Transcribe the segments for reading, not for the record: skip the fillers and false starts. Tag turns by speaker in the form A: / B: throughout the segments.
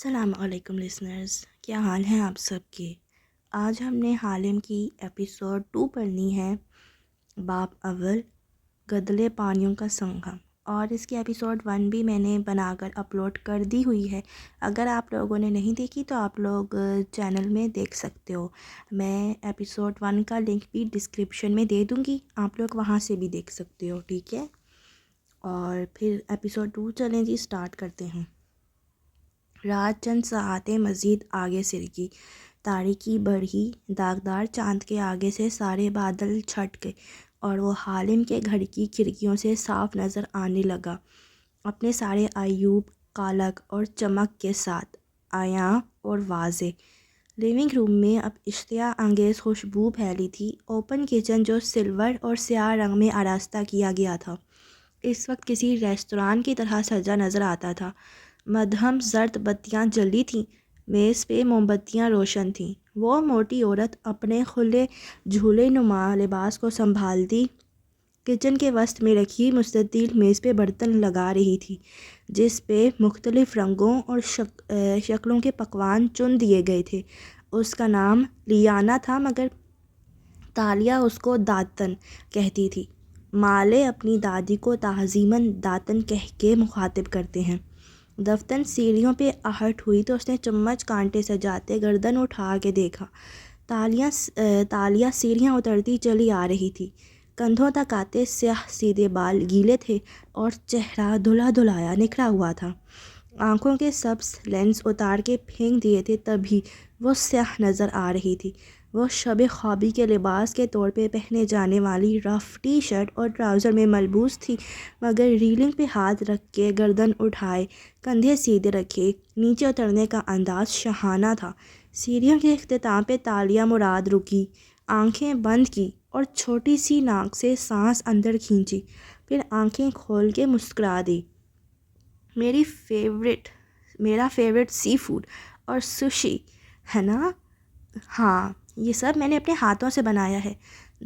A: السلام علیکم لسنرز، کیا حال ہیں آپ سب کے؟ آج ہم نے حالم کی ایپیسوڈ 2 پڑھنی ہے، باب اول، گدلے پانیوں کا سنگم، اور اس کی ایپیسوڈ 1 بھی میں نے بنا کر اپلوڈ کر دی ہوئی ہے۔ اگر آپ لوگوں نے نہیں دیکھی تو آپ لوگ چینل میں دیکھ سکتے ہو۔ میں ایپیسوڈ 1 کا لنک بھی ڈسکرپشن میں دے دوں گی، آپ لوگ وہاں سے بھی دیکھ سکتے ہو، ٹھیک ہے؟ اور پھر ایپیسوڈ 2 چلیں جی، سٹارٹ کرتے ہیں۔ رات چند ساعتیں مزید آگے سرکی، تاریکی بڑھی، داغدار چاند کے آگے سے سارے بادل چھٹ گئے اور وہ حالم کے گھر کی کھڑکیوں سے صاف نظر آنے لگا، اپنے سارے عیوب، کالک اور چمک کے ساتھ، عیاں اور واضح۔ لیونگ روم میں اب اشتہا انگیز خوشبو پھیلی تھی۔ اوپن کچن جو سلور اور سیاہ رنگ میں آراستہ کیا گیا تھا، اس وقت کسی ریستوران کی طرح سجا نظر آتا تھا۔ مدھم زرد بتیاں جلی تھیں، میز پہ موم بتیاں روشن تھیں۔ وہ موٹی عورت اپنے کھلے جھولے نما لباس کو سنبھالتی کچن کے وسط میں رکھی مستطیل میز پہ برتن لگا رہی تھی، جس پہ مختلف رنگوں اور شکلوں کے پکوان چن دیے گئے تھے۔ اس کا نام لیانا تھا، مگر تالیہ اس کو داتن کہتی تھی۔ مالے اپنی دادی کو تعظیماً داتن کہہ کے مخاطب کرتے ہیں۔ دفتن سیڑھیوں پہ آہٹ ہوئی تو اس نے چمچ کانٹے سجاتے گردن اٹھا کے دیکھا۔ تالیہ سیڑھیاں اترتی چلی آ رہی تھی، کندھوں تک آتے سیاہ سیدھے بال گیلے تھے اور چہرہ دھلا دھلایا نکھرا ہوا تھا۔ آنکھوں کے سبز لینس اتار کے پھینک دیے تھے، تبھی وہ سیاہ نظر آ رہی تھی۔ وہ شب خوابی کے لباس کے طور پہ پہنے جانے والی رف ٹی شرٹ اور ٹراؤزر میں ملبوس تھی، مگر ریلنگ پہ ہاتھ رکھ کے گردن اٹھائے، کندھے سیدھے رکھے نیچے اترنے کا انداز شاہانہ تھا۔ سیڑھیوں کے اختتام پہ تالیہ مراد رکی، آنکھیں بند کی اور چھوٹی سی ناک سے سانس اندر کھینچی، پھر آنکھیں کھول کے مسکرا دی۔ میرا فیورٹ سی فوڈ اور سوشی ہے نا؟ ہاں، یہ سب میں نے اپنے ہاتھوں سے بنایا ہے،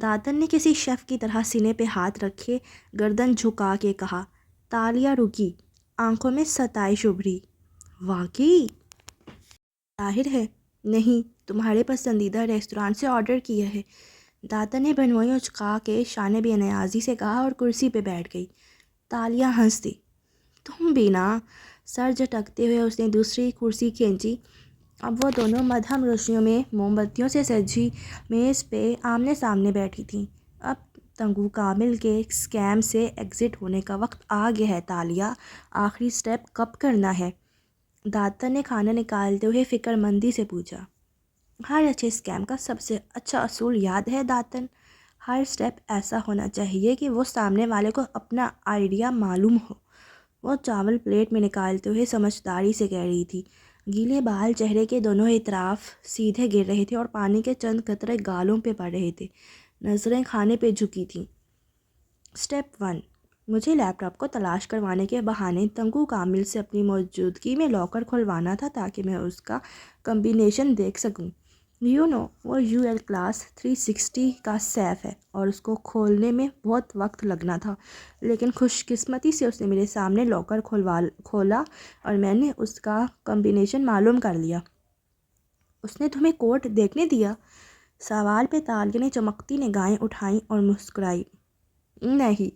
A: داتن نے کسی شیف کی طرح سینے پہ ہاتھ رکھے گردن جھکا کے کہا۔ تالیہ رکی، آنکھوں میں ستائش ابھری۔ واقعی؟ ظاہر ہے نہیں، تمہارے پسندیدہ ریستوران سے آرڈر کیا ہے، داتن نے بنوئی اچکا کے شانے بے نیازی سے کہا اور کرسی پہ بیٹھ گئی۔ تالیہ ہنس دی۔ تم بھی نا؟ سر جھٹکتے ہوئے اس نے دوسری کرسی کھینچی۔ اب وہ دونوں مدھم روشنیوں میں موم بتیوں سے سجی میز پہ آمنے سامنے بیٹھی تھیں۔ اب تنگو کامل کے اسکیم سے ایگزٹ ہونے کا وقت آ گیا ہے تالیہ، آخری سٹیپ کب کرنا ہے؟ داتن نے کھانا نکالتے ہوئے فکر مندی سے پوچھا۔ ہر اچھے اسکیم کا سب سے اچھا اصول یاد ہے داتن، ہر سٹیپ ایسا ہونا چاہیے کہ وہ سامنے والے کو اپنا آئیڈیا معلوم ہو۔ وہ چاول پلیٹ میں نکالتے ہوئے سمجھداری سے کہہ رہی تھی۔ گیلے بال چہرے کے دونوں اطراف سیدھے گر رہے تھے اور پانی کے چند قطرے گالوں پہ پڑ رہے تھے، نظریں کھانے پہ جھکی تھیں۔ سٹیپ 1، مجھے لیپ ٹاپ کو تلاش کروانے کے بہانے تنگو کامل سے اپنی موجودگی میں لاکر کھلوانا تھا تاکہ میں اس کا کمبینیشن دیکھ سکوں۔ وہ یو ایل کلاس 360 کا سیف ہے اور اس کو کھولنے میں بہت وقت لگنا تھا، لیکن خوش قسمتی سے اس نے میرے سامنے لاکر کھولا اور میں نے اس کا کمبینیشن معلوم کر لیا۔ اس نے تمہیں کوڈ دیکھنے دیا؟ سوال پہ تالیہ نے چمکتی نگاہیں اٹھائیں اور مسکرائی۔ نہیں،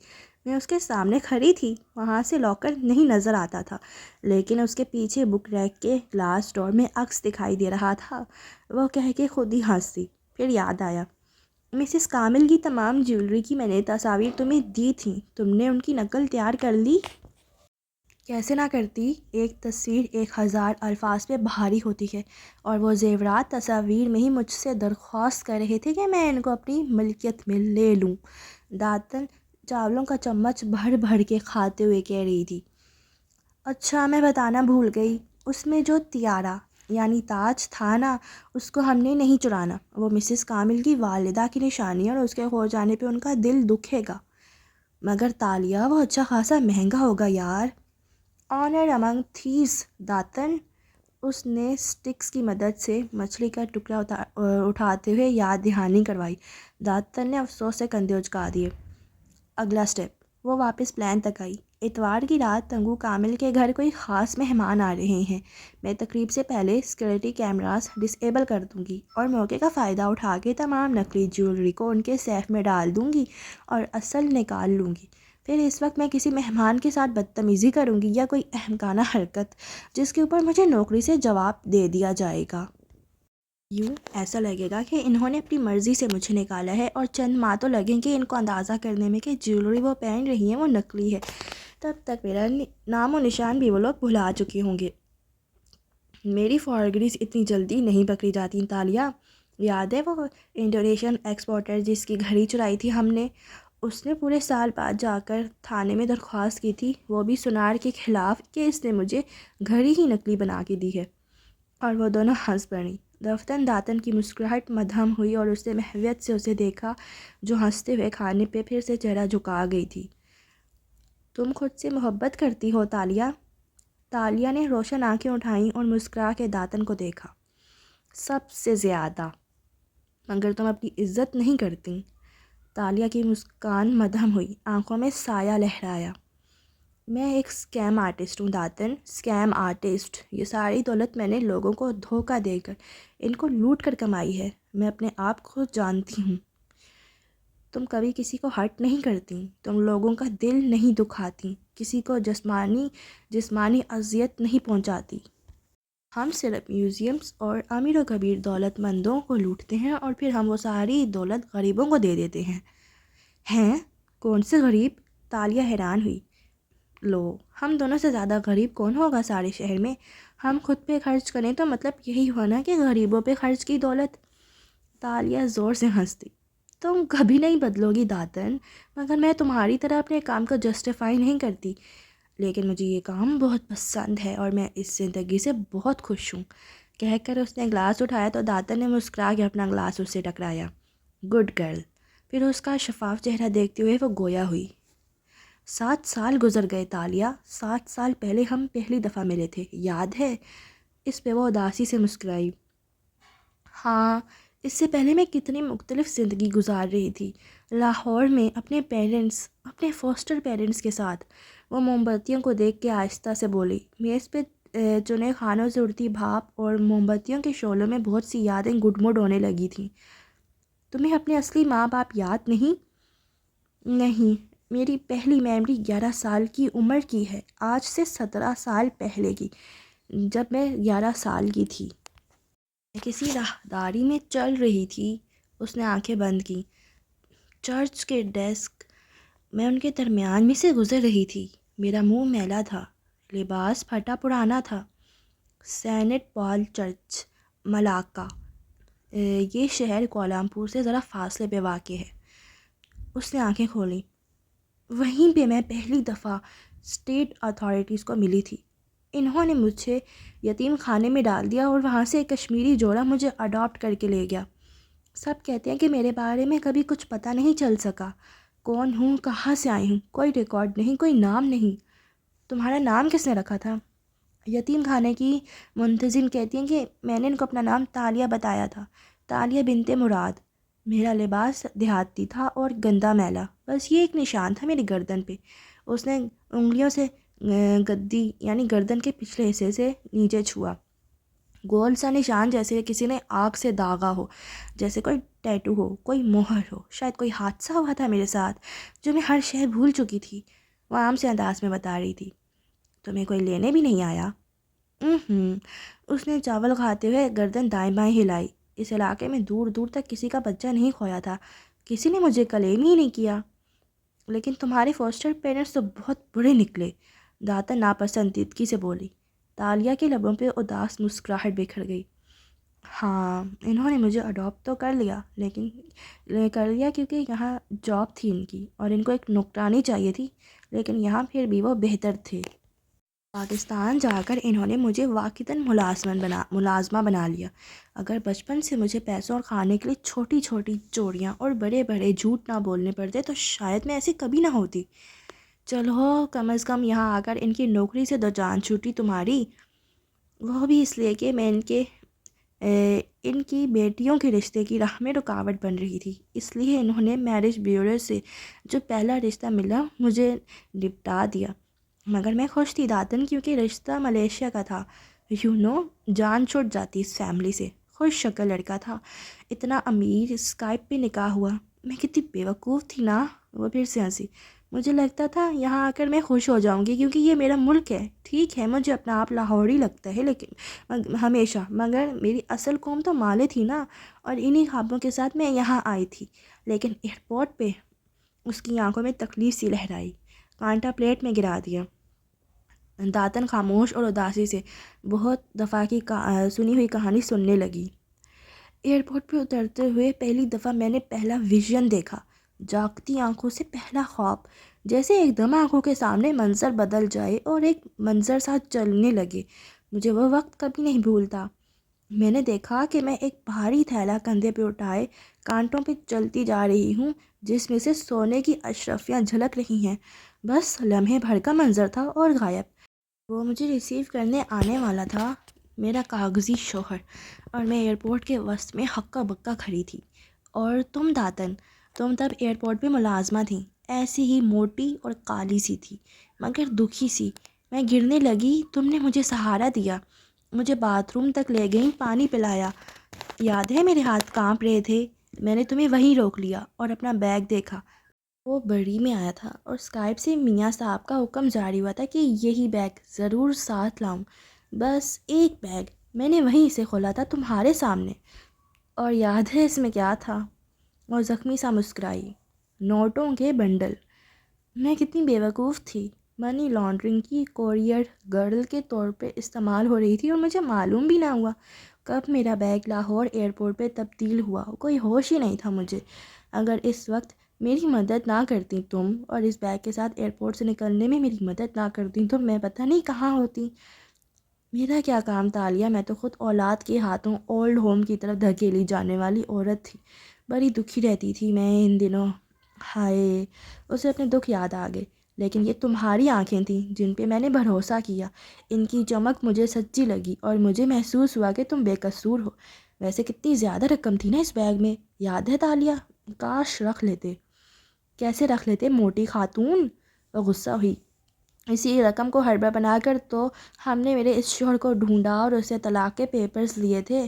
A: میں اس کے سامنے کھڑی تھی، وہاں سے لاکر نہیں نظر آتا تھا، لیکن اس کے پیچھے بک ریک کے گلاس ڈور میں عکس دکھائی دے رہا تھا۔ وہ کہہ کے خود ہی ہنس دی، پھر یاد آیا، مسز کامل کی تمام جیولری کی میں نے تصاویر تمہیں دی تھیں، تم نے ان کی نقل تیار کر لی؟ کیسے نہ کرتی، ایک تصویر 1000 الفاظ پہ بھاری ہوتی ہے، اور وہ زیورات تصاویر میں ہی مجھ سے درخواست کر رہے تھے کہ میں ان کو اپنی ملکیت میں لے لوں۔ داتن چاولوں کا چمچ بھر بھر کے کھاتے ہوئے کہہ رہی تھی۔ اچھا، میں بتانا بھول گئی، اس میں جو تیارہ یعنی تاج تھا نا، اس کو ہم نے نہیں چرانا، وہ مسز کامل کی والدہ کی نشانی ہے اور اس کے کھو جانے پہ ان کا دل دکھے گا۔ مگر تالیہ، وہ اچھا خاصا مہنگا ہوگا یار۔ آنر امنگ تھیوز داتن، اس نے سٹکس کی مدد سے مچھلی کا ٹکڑا اٹھاتے ہوئے یاد دہانی کروائی۔ داتن نے افسوس سے کندھے اچکا دیے۔ اگلا سٹیپ، وہ واپس پلان تک آئی۔ اتوار کی رات تنگو کامل کے گھر کوئی خاص مہمان آ رہے ہیں۔ میں تقریب سے پہلے سیکورٹی کیمراز ڈس ایبل کر دوں گی اور موقع کا فائدہ اٹھا کے تمام نقلی جیولری کو ان کے سیف میں ڈال دوں گی اور اصل نکال لوں گی۔ پھر اس وقت میں کسی مہمان کے ساتھ بدتمیزی کروں گی یا کوئی احمقانہ حرکت جس کے اوپر مجھے نوکری سے جواب دے دیا جائے گا۔ یوں ایسا لگے گا کہ انہوں نے اپنی مرضی سے مجھے نکالا ہے، اور چند ماہ تو لگیں گے ان کو اندازہ کرنے میں کہ جیولری وہ پہن رہی ہیں وہ نقلی ہے۔ تب تک میرا نام و نشان بھی وہ لوگ بھلا چکے ہوں گے۔ میری فارگریز اتنی جلدی نہیں پکڑی جاتی تالیہ۔ یاد ہے وہ انڈونیشین ایکسپورٹر جس کی گھڑی چرائی تھی ہم نے؟ اس نے پورے سال بعد جا کر تھانے میں درخواست کی تھی، وہ بھی سنار کے خلاف، کہ اس نے مجھے گھڑی ہی نقلی بنا کے دی ہے۔ اور وہ دونوں ہنس پڑیں۔ دفتن داتن کی مسکراہٹ مدھم ہوئی اور اس نے محویت سے اسے دیکھا جو ہنستے ہوئے کھانے پہ پھر سے چہرہ جھکا گئی تھی۔ تم خود سے محبت کرتی ہو تالیہ؟ تالیہ نے روشن آنکھیں اٹھائیں اور مسکرا کے داتن کو دیکھا۔ سب سے زیادہ، مگر تم اپنی عزت نہیں کرتی۔ تالیہ کی مسکان مدھم ہوئی، آنکھوں میں سایہ لہرایا۔ میں ایک اسکیم آرٹسٹ ہوں داتن، اسکیم آرٹسٹ۔ یہ ساری دولت میں نے لوگوں کو دھوکہ دے کر، ان کو لوٹ کر کمائی ہے۔ میں اپنے آپ کو جانتی ہوں۔ تم کبھی کسی کو ہرٹ نہیں کرتی، تم لوگوں کا دل نہیں دکھاتی، کسی کو جسمانی اذیت نہیں پہنچاتی۔ ہم صرف میوزیمز اور امیر و کبیر دولت مندوں کو لوٹتے ہیں اور پھر ہم وہ ساری دولت غریبوں کو دے دیتے ہیں۔ ہیں؟ کون سے غریب؟ تالیہ حیران ہوئی۔ لو، ہم دونوں سے زیادہ غریب کون ہوگا سارے شہر میں؟ ہم خود پہ خرچ کریں تو مطلب یہی ہوا نا کہ غریبوں پہ خرچ کی دولت۔ تالیہ زور سے ہنستی۔ تم کبھی نہیں بدلو گی داتن، مگر میں تمہاری طرح اپنے کام کو جسٹیفائی نہیں کرتی، لیکن مجھے یہ کام بہت پسند ہے اور میں اس زندگی سے بہت خوش ہوں۔ کہہ کر اس نے گلاس اٹھایا تو داتن نے مسکرا کے اپنا گلاس اس سے ٹکرایا۔ Good girl. پھر اس کا شفاف چہرہ دیکھتے ہوئے وہ گویا ہوئی۔ 7 سال گزر گئے تالیہ، 7 سال پہلے ہم پہلی دفعہ ملے تھے، یاد ہے؟ اس پہ وہ اداسی سے مسکرائی۔ ہاں، اس سے پہلے میں کتنی مختلف زندگی گزار رہی تھی، لاہور میں اپنے فوسٹر پیرنٹس کے ساتھ۔ وہ موم بتیوں کو دیکھ کے آہستہ سے بولی۔ میز پہ چنے خانوں سے اڑتی بھاپ اور موم بتیوں کے شعلوں میں بہت سی یادیں گڈمڈ ہونے لگی تھیں۔ تمہیں اپنے اصلی ماں باپ یاد نہیں؟ نہیں، میری پہلی میموری 11 سال کی عمر کی ہے، آج سے 17 سال پہلے کی، جب میں 11 سال کی تھی۔ میں کسی راہداری میں چل رہی تھی۔ اس نے آنکھیں بند کی۔ چرچ کے ڈیسک، میں ان کے درمیان میں سے گزر رہی تھی۔ میرا منہ میلا تھا، لباس پھٹا پرانا تھا۔ سینٹ پال چرچ، ملاکا، یہ شہر کوالالمپور سے ذرا فاصلے پہ واقع ہے۔ اس نے آنکھیں کھولیں۔ وہیں پہ میں پہلی دفعہ اسٹیٹ اتھارٹیز کو ملی تھی۔ انہوں نے مجھے یتیم خانے میں ڈال دیا اور وہاں سے ایک کشمیری جوڑا مجھے اڈاپٹ کر کے لے گیا۔ سب کہتے ہیں کہ میرے بارے میں کبھی کچھ پتہ نہیں چل سکا، کون ہوں، کہاں سے آئی ہوں، کوئی ریکارڈ نہیں، کوئی نام نہیں۔ تمہارا نام کس نے رکھا تھا؟ یتیم خانے کی منتظم کہتی ہیں کہ میں نے ان کو اپنا نام تالیہ بتایا تھا، تالیہ بنت مراد۔ میرا لباس دیہاتی تھا اور گندا میلا، بس یہ ایک نشان تھا میری گردن پہ۔ اس نے انگلیوں سے گدی یعنی گردن کے پچھلے حصے سے نیچے چھوا، گول سا نشان جیسے کسی نے آگ سے داغا ہو، جیسے کوئی ٹیٹو ہو، کوئی مہر ہو۔ شاید کوئی حادثہ ہوا تھا میرے ساتھ جو میں ہر شے بھول چکی تھی۔ وہ عام سے انداز میں بتا رہی تھی۔ تمہیں کوئی لینے بھی نہیں آیا؟ اس نے چاول کھاتے ہوئے گردن دائیں بائیں ہلائی۔ اس علاقے میں دور دور تک کسی کا بچہ نہیں کھویا تھا، کسی نے مجھے کلیم ہی نہیں کیا۔ لیکن تمہارے فوسٹر پیرنٹس تو بہت برے نکلے، داتن ناپسندیدگی سے بولی۔ تالیہ کے لبوں پہ اداس مسکراہٹ بکھر گئی۔ ہاں، انہوں نے مجھے اڈاپٹ تو کر لیا، لیکن کیونکہ یہاں جاب تھی ان کی اور ان کو ایک نوکرانی چاہیے تھی، لیکن یہاں پھر بھی وہ بہتر تھے۔ پاکستان جا کر انہوں نے مجھے واقعتاً ملازمہ بنا لیا۔ اگر بچپن سے مجھے پیسوں اور کھانے کے لیے چھوٹی چھوٹی چوریاں اور بڑے بڑے جھوٹ نہ بولنے پڑتے تو شاید میں ایسی کبھی نہ ہوتی۔ چلو، کم از کم یہاں آ کر ان کی نوکری سے تو جان چھوٹی تمہاری، وہ بھی اس لیے کہ میں ان کی بیٹیوں کے رشتے کی راہ میں رکاوٹ بن رہی تھی، اس لیے انہوں نے میرج بیورو سے جو پہلا رشتہ ملا مجھے نپٹا دیا۔ مگر میں خوش تھی داتن، کیونکہ رشتہ ملیشیا کا تھا۔ جان چھوٹ جاتی اس فیملی سے۔ خوش شکل لڑکا تھا، اتنا امیر، اسکائپ پہ نکاح ہوا۔ میں کتنی بیوقوف تھی نا۔ وہ پھر سے ہنسی۔ مجھے لگتا تھا یہاں آ کر میں خوش ہو جاؤں گی، کیونکہ یہ میرا ملک ہے۔ ٹھیک ہے، مجھے اپنا آپ لاہوری لگتا ہے لیکن ہمیشہ، مگر میری اصل قوم تو مالے تھی نا، اور انہی خوابوں کے ساتھ میں یہاں آئی تھی۔ لیکن ایئرپورٹ پہ اس کی آنکھوں میں تکلیف سی لہرائی، کانٹا پلیٹ میں گرا دیا۔ داتن خاموش اور اداسی سے بہت دفعہ کی سنی ہوئی کہانی سننے لگی۔ ایئرپورٹ پہ اترتے ہوئے پہلی دفعہ میں نے پہلا ویژن دیکھا، جاگتی آنکھوں سے پہلا خواب، جیسے ایک دم آنکھوں کے سامنے منظر بدل جائے اور ایک منظر ساتھ چلنے لگے۔ مجھے وہ وقت کبھی نہیں بھولتا۔ میں نے دیکھا کہ میں ایک بھاری تھیلا کندھے پہ اٹھائے کانٹوں پہ چلتی جا رہی ہوں، جس میں سے سونے کی اشرفیاں جھلک رہی ہیں۔ بس لمحے بھر کا منظر تھا اور غائب۔ وہ مجھے ریسیو کرنے آنے والا تھا، میرا کاغذی شوہر، اور میں ایئرپورٹ کے وسط میں ہکا بکا کھڑی تھی۔ اور تم داتن، تم تب ایئرپورٹ پہ ملازمہ تھیں، ایسی ہی موٹی اور کالی سی تھی، مگر دکھی سی۔ میں گرنے لگی، تم نے مجھے سہارا دیا، مجھے باتھ روم تک لے گئیں، پانی پلایا۔ یاد ہے میرے ہاتھ کانپ رہے تھے، میں نے تمہیں وہیں روک لیا اور اپنا بیگ دیکھا۔ وہ بڑی میں آیا تھا اور اسکائپ سے میاں صاحب کا حکم جاری ہوا تھا کہ یہی بیگ ضرور ساتھ لاؤں۔ بس ایک بیگ، میں نے وہیں سے کھولا تھا تمہارے سامنے، اور یاد ہے اس میں کیا تھا؟ اور زخمی سا مسکرائی، نوٹوں کے بنڈل۔ میں کتنی بیوقوف تھی، منی لانڈرنگ کی کوریئر گرل کے طور پہ استعمال ہو رہی تھی، اور مجھے معلوم بھی نہ ہوا کب میرا بیگ لاہور ایئرپورٹ پہ تبدیل ہوا۔ کوئی ہوش ہی نہیں تھا مجھے۔ اگر اس وقت میری مدد نہ کرتی تم، اور اس بیگ کے ساتھ ایئرپورٹ سے نکلنے میں میری مدد نہ کرتی تو میں پتہ نہیں کہاں ہوتی۔ میرا کیا کام تالیہ، میں تو خود اولاد کے ہاتھوں اولڈ ہوم کی طرف دھکیلی جانے والی عورت تھی۔ بڑی دکھی رہتی تھی میں ان دنوں۔ ہائے، اسے اپنے دکھ یاد آ گئے۔ لیکن یہ تمہاری آنکھیں تھیں جن پہ میں نے بھروسہ کیا، ان کی چمک مجھے سچی لگی، اور مجھے محسوس ہوا کہ تم بے قصور ہو۔ ویسے کتنی زیادہ رقم تھی نا اس بیگ میں، یاد ہے تالیہ؟ کاش رکھ لیتے۔ کیسے رکھ لیتے موٹی خاتون؟ وہ غصہ ہوئی۔ اسی رقم کو ہڑبڑ بنا کر تو ہم نے میرے اس شوہر کو ڈھونڈا اور اسے طلاق کے پیپرز لیے تھے،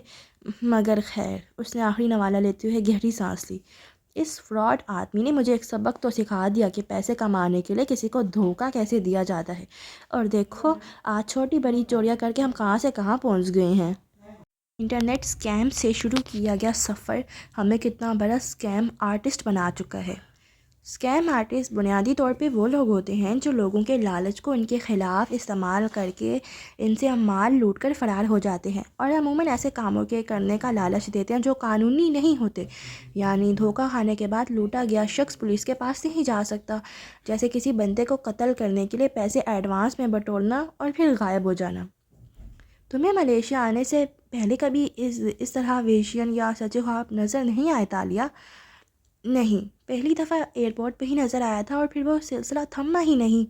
A: مگر خیر۔ اس نے آخری نوالہ لیتے ہوئے گہری سانس لی۔ اس فراڈ آدمی نے مجھے ایک سبق تو سکھا دیا کہ پیسے کمانے کے لیے کسی کو دھوکہ کیسے دیا جاتا ہے، اور دیکھو آج چھوٹی بڑی چوریاں کر کے ہم کہاں سے کہاں پہنچ گئے ہیں۔ انٹرنیٹ اسکیم سے شروع کیا گیا سفر ہمیں کتنا بڑا اسکیم آرٹسٹ بنا چکا ہے۔ اسکیم آرٹسٹ بنیادی طور پہ وہ لوگ ہوتے ہیں جو لوگوں کے لالچ کو ان کے خلاف استعمال کر کے ان سے مال لوٹ کر فرار ہو جاتے ہیں، اور عموماً ایسے کاموں کے کرنے کا لالچ دیتے ہیں جو قانونی نہیں ہوتے۔ یعنی دھوکہ کھانے کے بعد لوٹا گیا شخص پولیس کے پاس نہیں جا سکتا، جیسے کسی بندے کو قتل کرنے کے لیے پیسے ایڈوانس میں بٹورنا اور پھر غائب ہو جانا۔ تمہیں ملیشیا آنے سے پہلے کبھی اس طرح ویژن یا سچے خواب نظر نہیں آئے تالیہ؟ نہیں، پہلی دفعہ ایئرپورٹ پہ ہی نظر آیا تھا، اور پھر وہ سلسلہ تھما ہی نہیں۔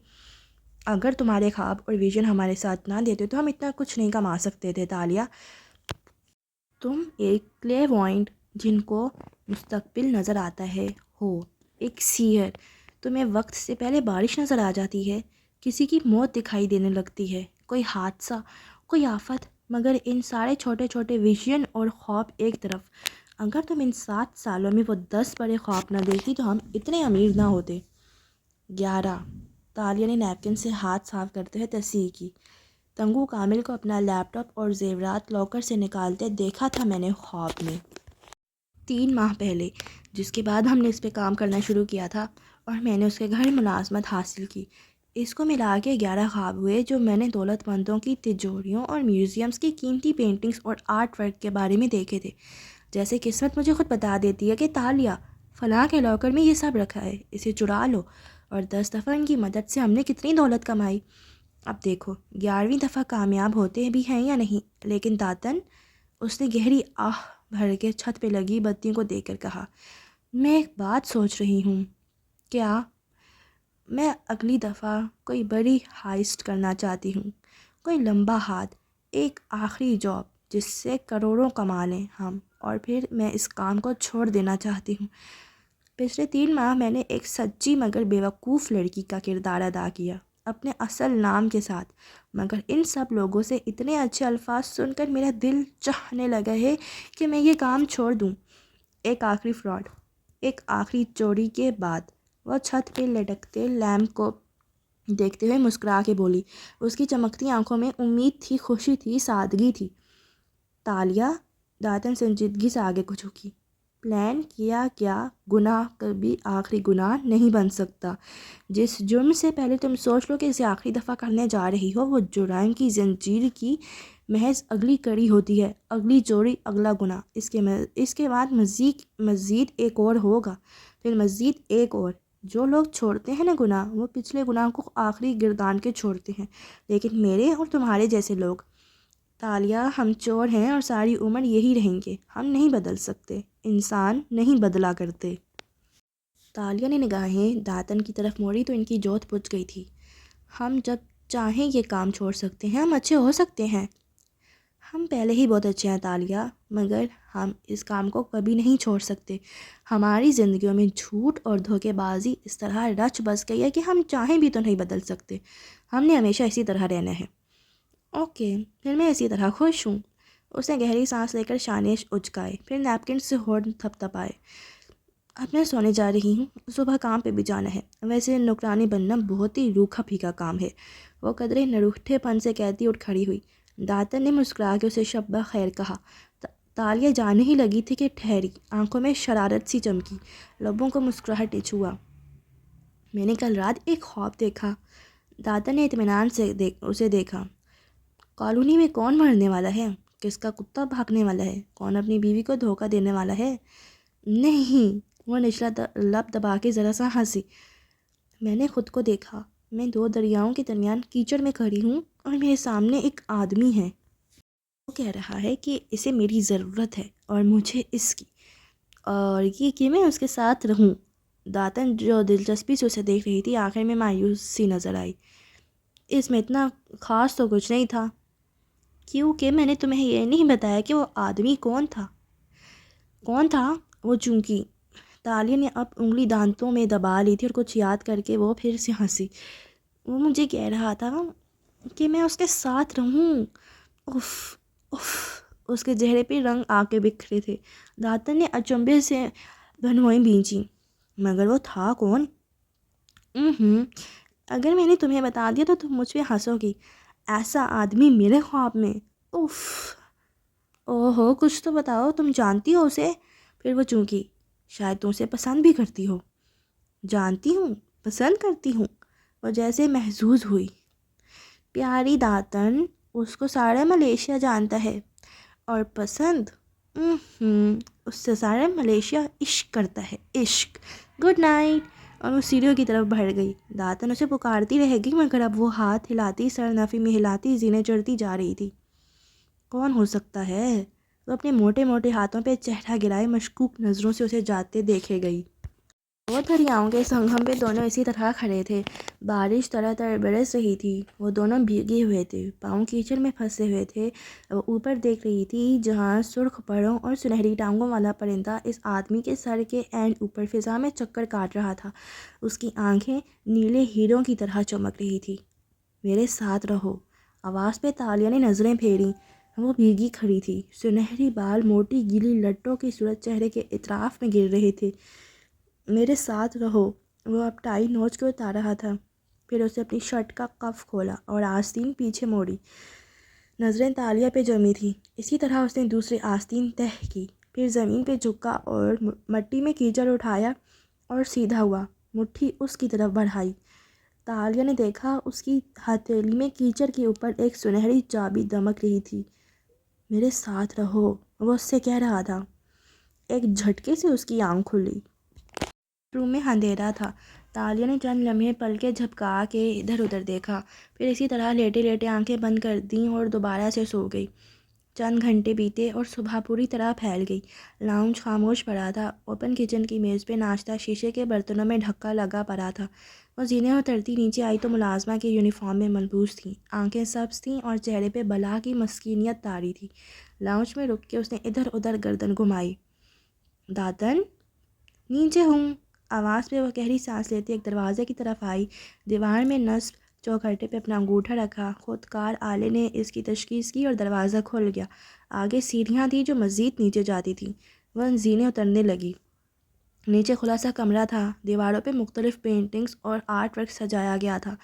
A: اگر تمہارے خواب اور ویژن ہمارے ساتھ نہ دیتے تو ہم اتنا کچھ نہیں کما سکتے تھے تالیہ۔ تم ایک کلیئروائنٹ جن کو مستقبل نظر آتا ہے ہو، ایک سیئر۔ تمہیں وقت سے پہلے بارش نظر آ جاتی ہے، کسی کی موت دکھائی دینے لگتی ہے، کوئی حادثہ، کوئی آفت، مگر ان سارے چھوٹے چھوٹے ویژن اور خواب ایک طرف۔ اگر تم ان 7 سالوں میں وہ 10 بڑے خواب نہ دیکھتی تو ہم اتنے امیر نہ ہوتے۔ 11۔ تالیہ نے نیپکن سے ہاتھ صاف کرتے ہوئے تصحیح کی۔ تنگو کامل کو اپنا لیپ ٹاپ اور زیورات لاکر سے نکالتے دیکھا تھا میں نے خواب میں، 3 ماہ پہلے، جس کے بعد ہم نے اس پہ کام کرنا شروع کیا تھا، اور میں نے اس کے گھر ملازمت حاصل کی۔ اس کو ملا کے 11 خواب ہوئے جو میں نے دولت مندوں کی تجوریوں اور میوزیمز کی قیمتی پینٹنگز اور آرٹ ورک کے بارے میں دیکھے تھے۔ جیسے قسمت مجھے خود بتا دیتی ہے کہ تالیہ، فلاں کے لاکر میں یہ سب رکھا ہے، اسے چرا لو، اور 10 دفعہ ان کی مدد سے ہم نے کتنی دولت کمائی۔ اب دیکھو 11ویں دفعہ کامیاب ہوتے بھی ہیں یا نہیں۔ لیکن داتن، اس نے گہری آہ بھر کے چھت پہ لگی بتیوں کو دیکھ کر کہا، میں ایک بات سوچ رہی ہوں۔ کیا؟ میں اگلی دفعہ کوئی بڑی ہائسٹ کرنا چاہتی ہوں، کوئی لمبا ہاتھ، ایک آخری جاب جس سے کروڑوں کما لیں ہم، اور پھر میں اس کام کو چھوڑ دینا چاہتی ہوں۔ پچھلے 3 ماہ میں نے ایک سچی مگر بیوقوف لڑکی کا کردار ادا کیا۔ اپنے اصل نام کے ساتھ، مگر ان سب لوگوں سے اتنے اچھے الفاظ سن کر میرا دل چاہنے لگا ہے کہ میں یہ کام چھوڑ دوں۔ ایک آخری فراڈ، ایک آخری چوری کے بعد وہ چھت پہ لٹکتے لیمپ کو دیکھتے ہوئے مسکرا کے بولی۔ اس کی چمکتی آنکھوں میں امید تھی، خوشی تھی، سادگی تھی۔ تالیہ داتن سنجیدگی سے آگے کو جھکی۔ پلان کیا گیا گناہ کبھی آخری گناہ نہیں بن سکتا۔ جس جرم سے پہلے تم سوچ لو کہ اسے آخری دفعہ کرنے جا رہی ہو، وہ جرائم کی زنجیر کی محض اگلی کڑی ہوتی ہے، اگلی چوری، اگلا گناہ۔ اس کے بعد مزید ایک اور ہوگا، پھر مزید ایک اور۔ جو لوگ چھوڑتے ہیں نا گناہ، وہ پچھلے گناہ کو آخری گردان کے چھوڑتے ہیں، لیکن میرے اور تمہارے جیسے لوگ، تالیہ، ہم چور ہیں اور ساری عمر یہی رہیں گے۔ ہم نہیں بدل سکتے، انسان نہیں بدلا کرتے۔ تالیہ نے نگاہیں داتن کی طرف موڑی تو ان کی جوت بجھ گئی تھی۔ ہم جب چاہیں یہ کام چھوڑ سکتے ہیں، ہم اچھے ہو سکتے ہیں۔ ہم پہلے ہی بہت اچھے ہیں تالیہ، مگر ہم اس کام کو کبھی نہیں چھوڑ سکتے۔ ہماری زندگیوں میں جھوٹ اور دھوکے بازی اس طرح رچ بس گئی ہے کہ ہم چاہیں بھی تو نہیں بدل سکتے۔ ہم نے ہمیشہ اسی طرح رہنا ہے۔ اوکے، پھر میں اسی طرح خوش ہوں۔ اس نے گہری سانس لے کر شانیش اچکائے، پھر نیپکن سے ہونٹ تھپتھپائے۔ اب میں سونے جا رہی ہوں، صبح کام پہ بھی جانا ہے۔ ویسے نوکرانی بننا بہت ہی روکھا پھیکا کام ہے۔ وہ قدرے نروٹھے پن سے کہتی اٹھ کھڑی ہوئی۔ داتن نے مسکرا کے اسے شب بخیر کہا۔ تالیہ جانے ہی لگی تھی کہ ٹھہری، آنکھوں میں شرارت سی چمکی، لبوں کو مسکراہٹ چھوا۔ میں نے کل رات ایک خواب دیکھا۔ داتن نے اطمینان سے اسے دیکھا۔ کالونی میں کون مرنے والا ہے؟ کس کا کتا بھاگنے والا ہے؟ کون اپنی بیوی کو دھوکہ دینے والا ہے؟ نہیں، وہ نچلا لب دبا کے ذرا سا ہنسی۔ میں نے خود کو دیکھا، میں دو دریاؤں کے درمیان کیچڑ میں کھڑی ہوں اور میرے سامنے ایک آدمی ہے۔ وہ کہہ رہا ہے کہ اسے میری ضرورت ہے اور مجھے اس کی، اور یہ کہ میں اس کے ساتھ رہوں۔ داتن جو دلچسپی سے اسے دیکھ رہی تھی، آخر میں مایوس سی نظر آئی۔ اس میں اتنا خاص تو کچھ نہیں تھا، کیونکہ میں نے تمہیں یہ نہیں بتایا کہ وہ آدمی کون تھا۔ کون تھا؟ وہ چونکی۔ تالیہ نے اب انگلی دانتوں میں دبا لی تھی اور کچھ یاد کر کے وہ پھر سے ہنسی۔ وہ مجھے کہہ رہا تھا کہ میں اس کے ساتھ رہوں۔ اف اف، اس کے چہرے پہ رنگ آ کے بکھرے تھے۔ داتن نے اچنبھے سے بھنوئیں بھینچی۔ مگر وہ تھا کون؟ اگر میں نے تمہیں بتا دیا تو تم مجھ پہ ہنسو گی۔ ایسا آدمی میرے خواب میں؟ اف، اوہو، کچھ تو بتاؤ، تم جانتی ہو اسے؟ پھر وہ چونکی۔ شاید تم اسے پسند بھی کرتی ہو۔ جانتی ہوں، پسند کرتی ہوں، وہ جیسے محظوظ ہوئی۔ پیاری داتن، اس کو سارا ملیشیا جانتا ہے، اور پسند، اس سے سارا ملیشیا عشق کرتا ہے، عشق۔ Good night. اور وہ سیڑھیوں کی طرف بڑھ گئی۔ داتن اسے پکارتی رہے گی، مگر اب وہ ہاتھ ہلاتی، سر نفی میں ہلاتی، زینے چڑھتی جا رہی تھی۔ کون ہو سکتا ہے؟ وہ اپنے موٹے موٹے ہاتھوں پہ چہرہ گرائے مشکوک نظروں سے اسے جاتے دیکھے گئی۔ وہ دریاؤں کے سنگم پہ دونوں اسی طرح کھڑے تھے۔ بارش تر تر برس رہی تھی۔ وہ دونوں بھیگے ہوئے تھے، پاؤں کیچڑ میں پھنسے ہوئے تھے۔ وہ اوپر دیکھ رہی تھی، جہاں سرخ پروں اور سنہری ٹانگوں والا پرندہ اس آدمی کے سر کے عین اوپر فضا میں چکر کاٹ رہا تھا۔ اس کی آنکھیں نیلے ہیروں کی طرح چمک رہی تھی۔ میرے ساتھ رہو، آواز پہ تالیہ نے نظریں پھیریں۔ وہ بھیگی کھڑی تھی، سنہری بال موٹی گیلی لٹوں کی صورت چہرے کے اطراف میں گر رہے تھے۔ میرے ساتھ رہو، وہ اب ٹائی نوچ کے اتار رہا تھا۔ پھر اسے اپنی شرٹ کا کف کھولا اور آستین پیچھے موڑی۔ نظریں تالیہ پہ جمی تھیں۔ اسی طرح اس نے دوسری آستین تہہ کی، پھر زمین پہ جھکا اور مٹی میں کیچڑ اٹھایا اور سیدھا ہوا، مٹھی اس کی طرف بڑھائی۔ تالیہ نے دیکھا، اس کی ہتھیلی میں کیچڑ کے اوپر ایک سنہری چابی دمک رہی تھی۔ میرے ساتھ رہو، وہ اس سے کہہ رہا تھا۔ ایک جھٹکے سے اس کی آنکھ کھلی۔ روم میں اندھیرا تھا۔ تالیہ نے چند لمحے پلکیں جھپکا کے ادھر ادھر دیکھا، پھر اسی طرح لیٹے لیٹے آنکھیں بند کر دیں اور دوبارہ سے سو گئی۔ چند گھنٹے بیتے اور صبح پوری طرح پھیل گئی۔ لاؤنج خاموش پڑا تھا۔ اوپن کچن کی میز پہ ناشتہ شیشے کے برتنوں میں ڈھکا لگا پڑا تھا۔ وہ زینے اترتی نیچے آئی تو ملازمہ کے یونیفارم میں ملبوس تھیں، آنکھیں سبز تھیں اور چہرے پہ بلا کی مسکینیت طاری تھی۔ لاؤنج میں رک کے اس نے ادھر ادھر گردن گھمائی۔ داتن، نیچے ہوں۔ آواز پہ وہ گہری سانس لیتی ایک دروازے کی طرف آئی۔ دیوار میں نصب چوکھٹے پہ اپنا انگوٹھا رکھا، خود کار آلے نے اس کی تشخیص کی اور دروازہ کھل گیا۔ آگے سیڑھیاں تھیں جو مزید نیچے جاتی تھیں۔ وہ زینے اترنے لگی۔ نیچے کھلا سا کمرہ تھا، دیواروں پہ مختلف پینٹنگز اور آرٹ ورک سجایا گیا تھا۔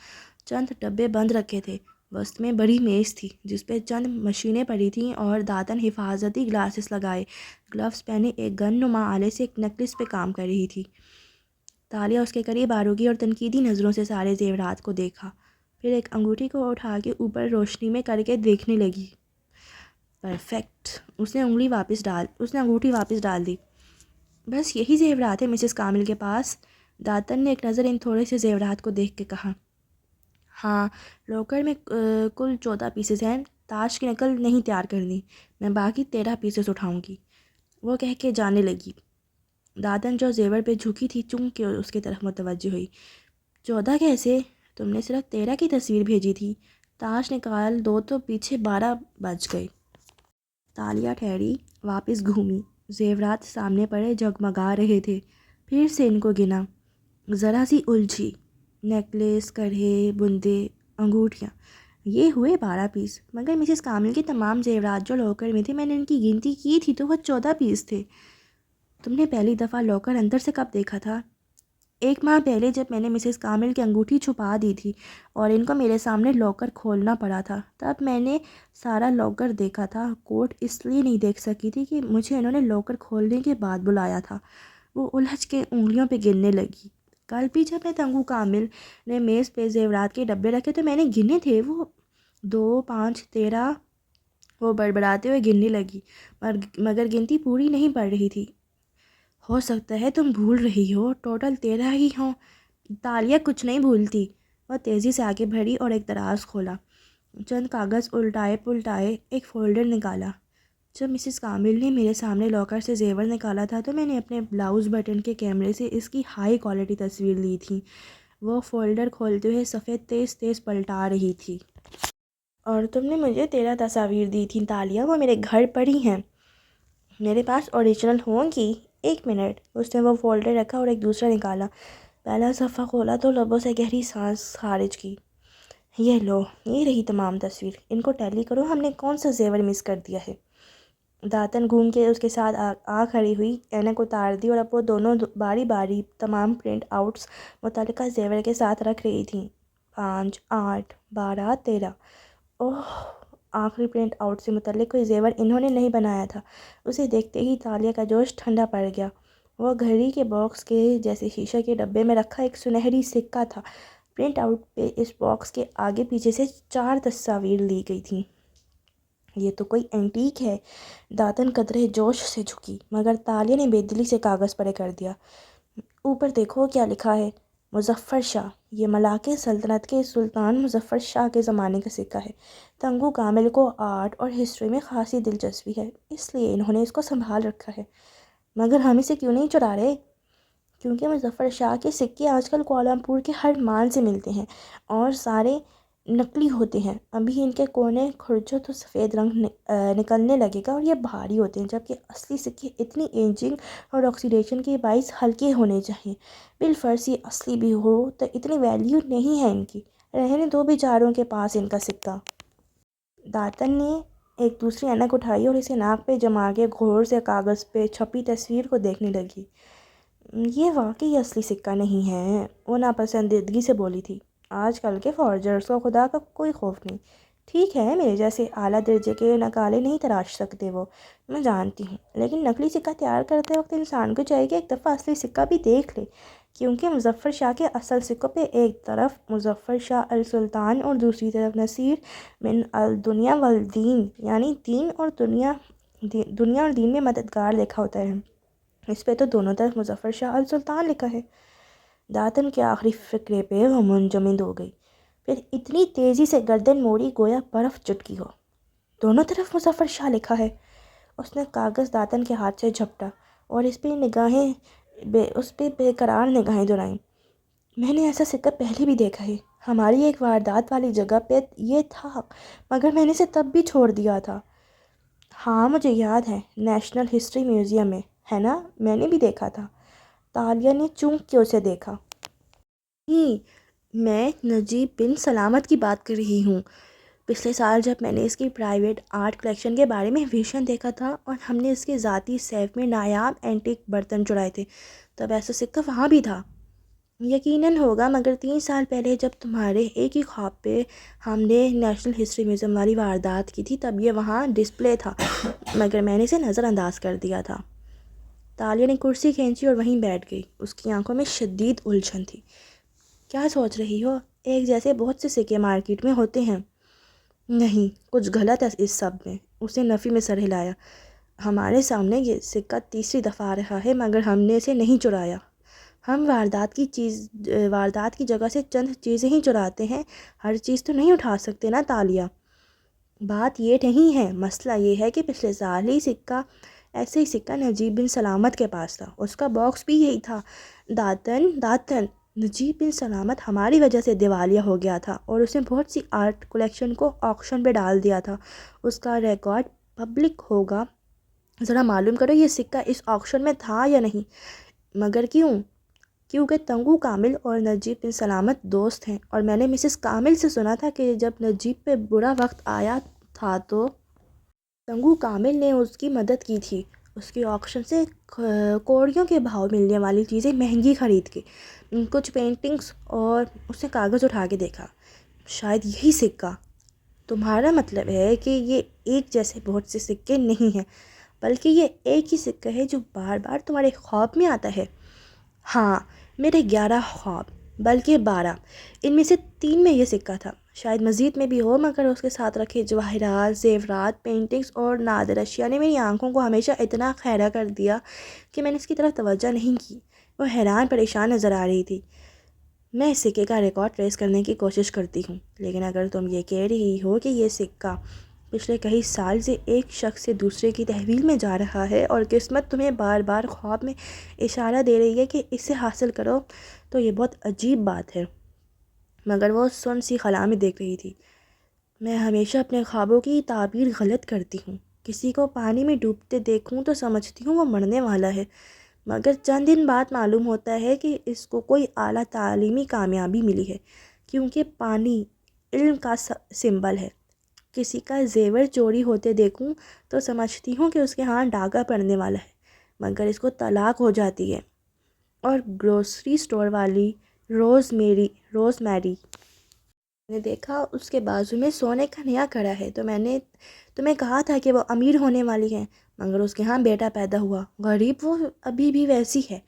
A: چند ڈبے بند رکھے تھے۔ وسط میں بڑی میز تھی جس پہ چند مشینیں پڑی تھیں اور داتن حفاظتی گلاسز لگائے گلوز پہنے ایک گن نما آلے سے ایک نیکلس پہ کام کر رہی تھی۔ تالیہ اس کے قریب آ رکی اور تنقیدی نظروں سے سارے زیورات کو دیکھا، پھر ایک انگوٹھی کو اٹھا کے اوپر روشنی میں کر کے دیکھنے لگی۔ پرفیکٹ۔ اس نے انگوٹھی واپس ڈال دی۔ بس یہی زیورات ہیں مسز کامل کے پاس؟ داتن نے ایک نظر ان تھوڑے سے زیورات کو دیکھ کے کہا۔ ہاں، لاکر میں کل 14 پیسز ہیں۔ تاج کی نقل نہیں تیار کرنی، میں باقی 13 پیسز اٹھاؤں گی، وہ کہہ کے جانے لگی۔ داتن جو زیور پہ جھکی تھی چونک کے اس کی طرف متوجہ ہوئی۔ 14 کیسے؟ تم نے صرف 13 کی تصویر بھیجی تھی۔ تاج نکال دو تو پیچھے 12 بج گئے۔ تالیہ ٹھہری، واپس گھومی۔ زیورات سامنے پڑے جگمگا رہے تھے۔ پھر سے ان کو گنا، ذرا سی الجھی۔ نیکلیس، کڑھے، بندے، انگوٹھیاں، یہ ہوئے 12 پیس۔ مگر مسز کامل کے تمام زیورات جو لاکر میں تھے، میں نے ان کی گنتی کی تھی تو وہ 14 پیس تھے۔ تم نے پہلی دفعہ لاکر اندر سے کب دیکھا تھا؟ 1 ماہ پہلے، جب میں نے مسز کامل کی انگوٹھی چھپا دی تھی اور ان کو میرے سامنے لاکر کھولنا پڑا تھا، تب میں نے سارا لاکر دیکھا تھا۔ کوٹ اس لیے نہیں دیکھ سکی تھی کہ مجھے انہوں نے لاکر کھولنے کے بعد بلایا تھا۔ وہ الجھ کے انگلیوں پہ گننے لگی۔ کل بھی جب میں تنگو کامل نے میز پہ زیورات کے ڈبے رکھے تو میں نے گنے تھے، وہ 2، 5، 13۔ وہ بڑبڑاتے ہوئے گننے لگی، مگر گنتی پوری نہیں پڑ رہی تھی۔ ہو سکتا ہے تم بھول رہی ہو، ٹوٹل 13 ہی ہوں۔ تالیہ کچھ نہیں بھولتی۔ وہ تیزی سے آگے بڑھی اور ایک دراز کھولا، چند کاغذ الٹائے پلٹائے ایک فولڈر نکالا۔ جب مسز کامل نے میرے سامنے لاکر سے زیور نکالا تھا تو میں نے اپنے بلاؤز بٹن کے کیمرے سے اس کی ہائی کوالٹی تصویر لی تھی۔ وہ فولڈر کھولتے ہوئے صفحے تیز تیز پلٹا رہی تھی۔ اور تم نے مجھے 13 تصاویر دی تھیں تالیہ، وہ میرے گھر پڑی ہیں، میرے پاس اوریجنل ہوں گی۔ 1 منٹ۔ اس نے وہ فولڈر رکھا اور ایک دوسرا نکالا۔ پہلا صفحہ کھولا تو لبوں سے گہری سانس خارج کی۔ یہ لو، یہ رہی تمام تصویر، ان کو ٹیلی کرو، ہم نے کون سا زیور مس کر دیا ہے؟ داتن گھوم کے اس کے ساتھ آ کھڑی ہوئی، اینک اتار دی اور اب وہ دونوں باری باری تمام پرنٹ آؤٹس متعلقہ زیور کے ساتھ رکھ رہی تھیں۔ 5، 8، 12، 13۔ اوہ، آخری پرنٹ آؤٹ سے متعلق کوئی زیور انہوں نے نہیں بنایا تھا۔ اسے دیکھتے ہی تالیہ کا جوش ٹھنڈا پڑ گیا۔ وہ گھڑی کے باکس کے جیسے شیشہ کے ڈبے میں رکھا ایک سنہری سکہ تھا۔ پرنٹ آؤٹ پہ اس باکس کے آگے پیچھے سے 4 تصاویر لی گئی تھیں۔ یہ تو کوئی اینٹیک ہے۔ داتن قدرے جوش سے جھکی، مگر تالیہ نے بے دلی سے کاغذ پرے کر دیا۔ اوپر دیکھو کیا لکھا ہے، مظفر شاہ۔ یہ ملاکے سلطنت کے سلطان مظفر شاہ کے زمانے کا سکہ ہے۔ تنگو کامل کو آرٹ اور ہسٹری میں خاصی دلچسپی ہے، اس لیے انہوں نے اس کو سنبھال رکھا ہے۔ مگر ہم اسے کیوں نہیں چرا رہے؟ کیونکہ مظفر شاہ کے سکے آج کل کوالالمپور کے ہر مان سے ملتے ہیں اور سارے نقلی ہوتے ہیں۔ ابھی ان کے کونے کھرچو تو سفید رنگ نکلنے لگے گا اور یہ بھاری ہوتے ہیں، جبکہ اصلی سکے اتنی ایجنگ اور آکسیڈیشن کے باعث ہلکے ہونے چاہیے۔ بالفرض یہ اصلی بھی ہو تو اتنی ویلیو نہیں ہے ان کی، رہنے دو بیچاروں کے پاس ان کا سکہ۔ داتن نے ایک دوسری اینک اٹھائی اور اسے ناک پہ جما کے غور سے کاغذ پہ چھپی تصویر کو دیکھنے لگی۔ یہ واقعی اصلی سکہ نہیں ہے، وہ ناپسندیدگی سے بولی تھی۔ آج کل کے فارجرز کو خدا کا کوئی خوف نہیں۔ ٹھیک ہے، میرے جیسے اعلیٰ درجے کے نکالے نہیں تراش سکتے وہ، میں جانتی ہوں، لیکن نقلی سکہ تیار کرتے وقت انسان کو چاہیے کہ ایک دفعہ اصلی سکہ بھی دیکھ لے، کیونکہ مظفر شاہ کے اصل سکوں پہ ایک طرف مظفر شاہ السلطان اور دوسری طرف نصیر من الدنیا والدین، یعنی دنیا اور دین میں مددگار لکھا ہوتا ہے۔ اس پہ تو دونوں طرف مظفر شاہ السلطان لکھا ہے۔ داتن کے آخری فقرے پہ وہ منجمد ہو گئی، پھر اتنی تیزی سے گردن موڑی گویا برف چٹکی ہو۔ دونوں طرف مظفر شاہ لکھا ہے۔ اس نے کاغذ داتن کے ہاتھ سے جھپٹا اور اس پہ بے قرار نگاہیں دورائیں۔ میں نے ایسا سکہ پہلے بھی دیکھا ہے، ہماری ایک واردات والی جگہ پہ یہ تھا، مگر میں نے اسے تب بھی چھوڑ دیا تھا۔ ہاں مجھے یاد ہے، نیشنل ہسٹری میوزیم میں ہے نا، میں نے بھی دیکھا تھا۔ تالیہ نے چونک کے اسے دیکھا۔ نہیں، میں نجیب بن سلامت کی بات کر رہی ہوں۔ پچھلے سال جب میں نے اس کی پرائیویٹ آرٹ کلیکشن کے بارے میں ویژن دیکھا تھا اور ہم نے اس کے ذاتی سیف میں نایاب اینٹیک برتن چرائے تھے، تب ایسا سکہ وہاں بھی تھا۔ یقیناً ہوگا، مگر 3 سال پہلے جب تمہارے ایک ہی خواب پہ ہم نے نیشنل ہسٹری میوزیم والی واردات کی تھی، تب یہ وہاں ڈسپلے تھا، مگر میں نے اسے نظر انداز کر دیا تھا۔ تالیہ نے کرسی کھینچی اور وہیں بیٹھ گئی۔ اس کی آنکھوں میں شدید الجھن تھی۔ کیا سوچ رہی ہو؟ ایک جیسے بہت سے سکے مارکیٹ میں ہوتے ہیں۔ نہیں، کچھ غلط ہے اس سب میں۔ اسے نفی میں سر ہلایا۔ ہمارے سامنے یہ سکہ تیسری دفعہ آ رہا ہے، مگر ہم نے اسے نہیں چرایا۔ ہم واردات کی جگہ سے چند چیزیں ہی چراتے ہیں، ہر چیز تو نہیں اٹھا سکتے نا تالیہ۔ بات یہ نہیں ہے، مسئلہ یہ ہے کہ پچھلے سال ہی ایسے ہی سکہ نجیب بن سلامت کے پاس تھا، اس کا باکس بھی یہی تھا۔ داتن نجیب بن سلامت ہماری وجہ سے دیوالیہ ہو گیا تھا اور اس نے بہت سی آرٹ کلیکشن کو آکشن پہ ڈال دیا تھا۔ اس کا ریکارڈ پبلک ہوگا، ذرا معلوم کرو یہ سکہ اس آکشن میں تھا یا نہیں۔ مگر کیوں؟ کیونکہ تنگو کامل اور نجیب بن سلامت دوست ہیں، اور میں نے مسز کامل سے سنا تھا کہ جب نجیب پہ برا وقت آیا تھا تو تنگو کامل نے اس کی مدد کی تھی، اس کی آکشن سے کوڑیوں کے بھاؤ ملنے والی چیزیں مہنگی خرید کے، کچھ پینٹنگز، اور اس نے کاغذ اٹھا کے دیکھا۔ شاید یہی سکہ۔ تمہارا مطلب ہے کہ یہ ایک جیسے بہت سے سکے نہیں ہیں، بلکہ یہ ایک ہی سکہ ہے جو بار بار تمہارے خواب میں آتا ہے؟ ہاں، میرے 11 خواب، بلکہ 12۔ ان میں سے 3 میں یہ سکہ تھا، شاید مزید میں بھی ہو، مگر اس کے ساتھ رکھے جواہرات، زیورات، پینٹنگز اور نادر اشیاء نے میری آنکھوں کو ہمیشہ اتنا خیرہ کر دیا کہ میں نے اس کی طرف توجہ نہیں کی۔ وہ حیران پریشان نظر آ رہی تھی۔ میں اس سکے کا ریکارڈ ٹریس کرنے کی کوشش کرتی ہوں، لیکن اگر تم یہ کہہ رہی ہو کہ یہ سکہ پچھلے کئی سال سے ایک شخص سے دوسرے کی تحویل میں جا رہا ہے اور قسمت تمہیں بار بار خواب میں اشارہ دے رہی ہے کہ اسے حاصل کرو، تو یہ بہت عجیب بات ہے۔ مگر وہ سن سی خلا میں دیکھ رہی تھی۔ میں ہمیشہ اپنے خوابوں کی تعبیر غلط کرتی ہوں۔ کسی کو پانی میں ڈوبتے دیکھوں تو سمجھتی ہوں وہ مرنے والا ہے، مگر چند دن بعد معلوم ہوتا ہے کہ اس کو کوئی اعلیٰ تعلیمی کامیابی ملی ہے، کیونکہ پانی علم کا سمبل ہے۔ کسی کا زیور چوری ہوتے دیکھوں تو سمجھتی ہوں کہ اس کے ہاں ڈاکہ پڑنے والا ہے، مگر اس کو طلاق ہو جاتی ہے۔ اور گروسری سٹور والی روز میری نے دیکھا، اس کے بازو میں سونے کا نیا کڑا ہے، تو میں نے تمہیں کہا تھا کہ وہ امیر ہونے والی ہے، مگر اس کے ہاں بیٹا پیدا ہوا، غریب۔ وہ ابھی بھی ویسی ہے۔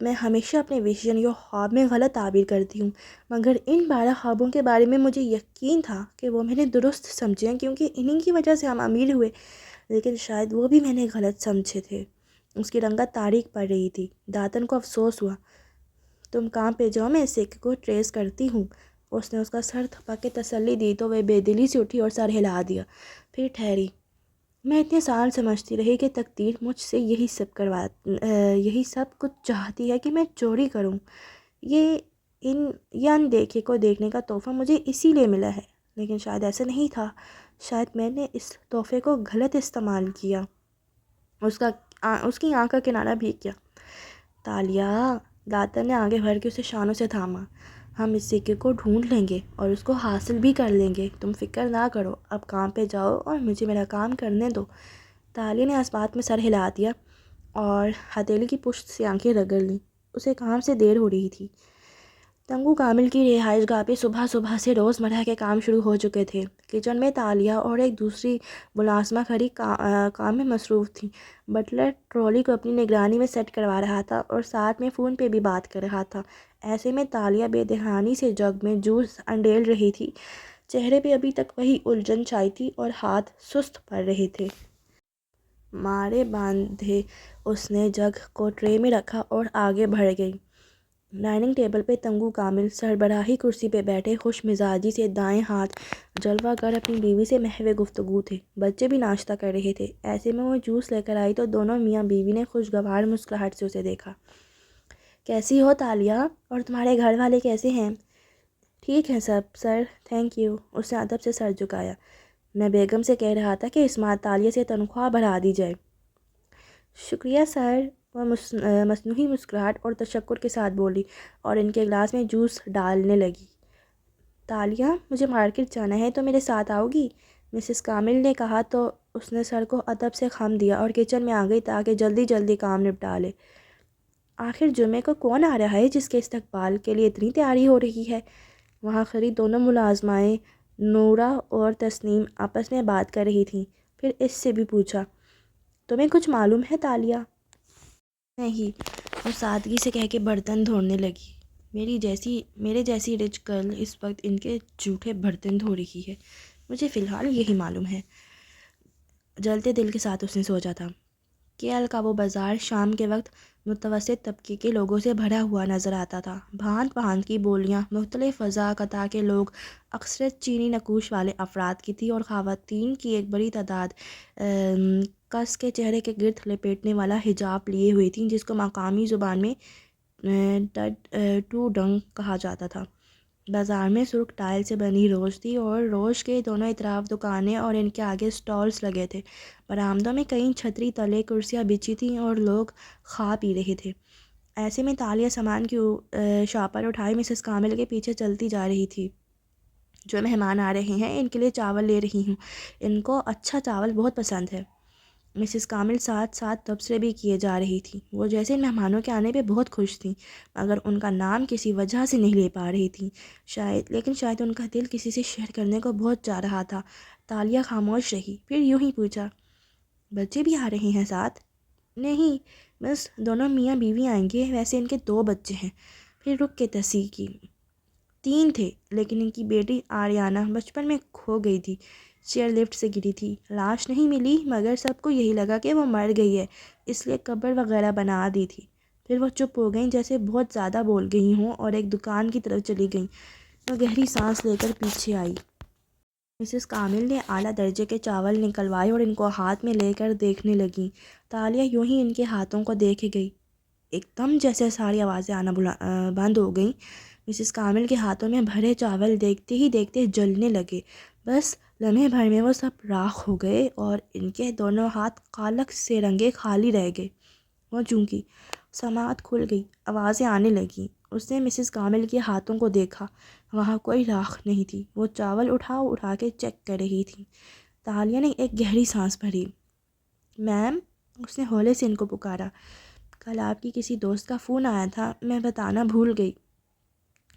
A: میں ہمیشہ اپنے ویژن یا خواب میں غلط تعبیر کرتی ہوں، مگر ان 12 خوابوں کے بارے میں مجھے یقین تھا کہ وہ میں نے درست سمجھے ہیں، کیونکہ انہی کی وجہ سے ہم امیر ہوئے، لیکن شاید وہ بھی میں نے غلط سمجھے تھے۔ اس کی رنگت تاریک پڑ رہی تھی۔ داتن کو افسوس ہوا۔ تم کام پہ جاؤ، میں اس سکے کو ٹریس کرتی ہوں۔ اس نے اس کا سر تھپا کے تسلی دی تو وہ بے دلی سے اٹھی اور سر ہلا دیا، پھر ٹھہری۔ میں اتنے سال سمجھتی رہی کہ تقدیر مجھ سے یہی سب کچھ چاہتی ہے کہ میں چوری کروں۔ یہ اندیکھے کو دیکھنے کا تحفہ مجھے اسی لیے ملا ہے، لیکن شاید ایسا نہیں تھا۔ شاید میں نے اس تحفے کو غلط استعمال کیا۔ اس کی آنکھ کا کنارہ بھیگ گیا۔ تالیہ، داتن نے آگے بڑھ کے اسے شانوں سے تھاما۔ ہم اس سکے کو ڈھونڈ لیں گے اور اس کو حاصل بھی کر لیں گے، تم فکر نہ کرو۔ اب کام پہ جاؤ اور مجھے میرا کام کرنے دو۔ تالیہ نے اس بات میں سر ہلا دیا اور ہتھیلی کی پشت سے آنکھیں رگڑ لیں۔ اسے کام سے دیر ہو رہی تھی۔ تنگو کامل کی رہائش گاہ پہ صبح صبح سے روزمرہ کے کام شروع ہو چکے تھے۔ کچن میں تالیہ اور ایک دوسری ملازمہ کھڑی کام میں مصروف تھیں۔ بٹلر ٹرالی کو اپنی نگرانی میں سیٹ کروا رہا تھا اور ساتھ میں فون پہ بھی بات کر رہا تھا۔ ایسے میں تالیہ بے دھیانی سے جگ میں جوس انڈیل رہی تھی۔ چہرے پہ ابھی تک وہی الجھن چھائی تھی اور ہاتھ سست پڑ رہے تھے۔ مارے باندھے اس نے جگ کو ٹرے میں رکھا اور آگے بڑھ گئی۔ ڈائننگ ٹیبل پہ تنگو کامل سربراہی کرسی پہ بیٹھے خوش مزاجی سے دائیں ہاتھ جلوہ گر اپنی بیوی سے محو گفتگو تھے۔ بچے بھی ناشتہ کر رہے تھے۔ ایسے میں وہ جوس لے کر آئی تو دونوں میاں بیوی نے خوشگوار مسکراہٹ سے اسے دیکھا۔ کیسی ہو تالیہ؟ اور تمہارے گھر والے کیسے ہیں؟ ٹھیک ہیں سب سر، تھینک یو۔ اس نے ادب سے سر جھکایا۔ میں بیگم سے کہہ رہا تھا کہ اس ماہ تالیہ سے تنخواہ بڑھا دی جائے۔ شکریہ سر، وہ مصنوعی مسکراہٹ اور تشکر کے ساتھ بولی اور ان کے گلاس میں جوس ڈالنے لگی۔ تالیہ، مجھے مارکیٹ جانا ہے تو میرے ساتھ آؤ گی؟ مسز کامل نے کہا تو اس نے سر کو ادب سے خم دیا اور کچن میں آ گئی تاکہ جلدی جلدی کام نپٹا لے۔ آخر جمعے کو کون آ رہا ہے جس کے استقبال کے لیے اتنی تیاری ہو رہی ہے؟ وہاں کھڑی دونوں ملازمائیں نورا اور تسنیم آپس میں بات کر رہی تھیں۔ پھر اس سے بھی پوچھا، تمہیں کچھ معلوم ہے تالیہ؟ نہیں، وہ سادگی سے کہہ کے برتن دھونے لگی۔ میرے جیسی رچ گرل اس وقت ان کے جھوٹے برتن دھو رہی ہے، مجھے فی الحال یہی معلوم ہے۔ جلتے دل کے ساتھ اس نے سوچا تھا۔ کیل کا وہ بازار شام کے وقت متوسط طبقے کے لوگوں سے بھرا ہوا نظر آتا تھا۔ بھانت بھانت کی بولیاں، مختلف فضا کے لوگ، اکثریت چینی نقوش والے افراد کی تھی اور خواتین کی ایک بڑی تعداد کس کے چہرے کے گرد لپیٹنے والا حجاب لیے ہوئی تھیں، جس کو مقامی زبان میں ٹو ڈنگ کہا جاتا تھا۔ بازار میں سرخ ٹائل سے بنی روش تھی اور روش کے دونوں اطراف دکانیں اور ان کے آگے سٹالز لگے تھے۔ برآمدوں میں کئی چھتری تلے کرسیاں بچھی تھیں اور لوگ کھا پی رہے تھے۔ ایسے میں تالیہ سامان کی شاپر اٹھائے مسز کامل کے پیچھے چلتی جا رہی تھی۔ جو مہمان آ رہے ہیں ان کے لیے چاول لے رہی ہوں، ان کو اچھا چاول بہت پسند ہے۔ مسز کامل ساتھ ساتھ تبصرے بھی کیے جا رہی تھی۔ وہ جیسے مہمانوں کے آنے پہ بہت خوش تھیں، مگر ان کا نام کسی وجہ سے نہیں لے پا رہی تھیں، شاید ان کا دل کسی سے شیئر کرنے کو بہت چاہ رہا تھا۔ تالیہ خاموش رہی، پھر یوں ہی پوچھا، بچے بھی آ رہے ہیں ساتھ؟ نہیں، بس دونوں میاں بیوی آئیں گے، ویسے ان کے 2 بچے ہیں۔ پھر رک کے تصحیح کی، 3 تھے، لیکن ان کی بیٹی آریانہ بچپن میں کھو گئی تھی، چیئر لفٹ سے گری تھی۔ لاش نہیں ملی، مگر سب کو یہی لگا کہ وہ مر گئی ہے، اس لیے قبر وغیرہ بنا دی تھی۔ پھر وہ چپ ہو گئیں، جیسے بہت زیادہ بول گئی ہوں، اور ایک دکان کی طرف چلی گئیں۔ وہ گہری سانس لے کر پیچھے آئی۔ مسز کامل نے اعلیٰ درجے کے چاول نکلوائے اور ان کو ہاتھ میں لے کر دیکھنے لگیں۔ تالیہ یوں ہی ان کے ہاتھوں کو دیکھے گئی۔ ایک دم جیسے ساری آوازیں آنا بند ہو گئیں۔ مسز کامل کے ہاتھوں میں بھرے چاول دیکھتے ہی دیکھتے جلنے لگے۔ بس لمحے بھر میں وہ سب راکھ ہو گئے اور ان کے دونوں ہاتھ قالق سے رنگے خالی رہ گئے۔ وہ چونکی، سماعت کھل گئی، آوازیں آنے لگیں۔ اس نے مسز کامل کے ہاتھوں کو دیکھا، وہاں کوئی راکھ نہیں تھی۔ وہ چاول اٹھا کے چیک کر رہی تھی۔ تالیہ نے ایک گہری سانس بھری۔ میم، اس نے ہولے سے ان کو پکارا، کل آپ کی کسی دوست کا فون آیا تھا، میں بتانا بھول گئی۔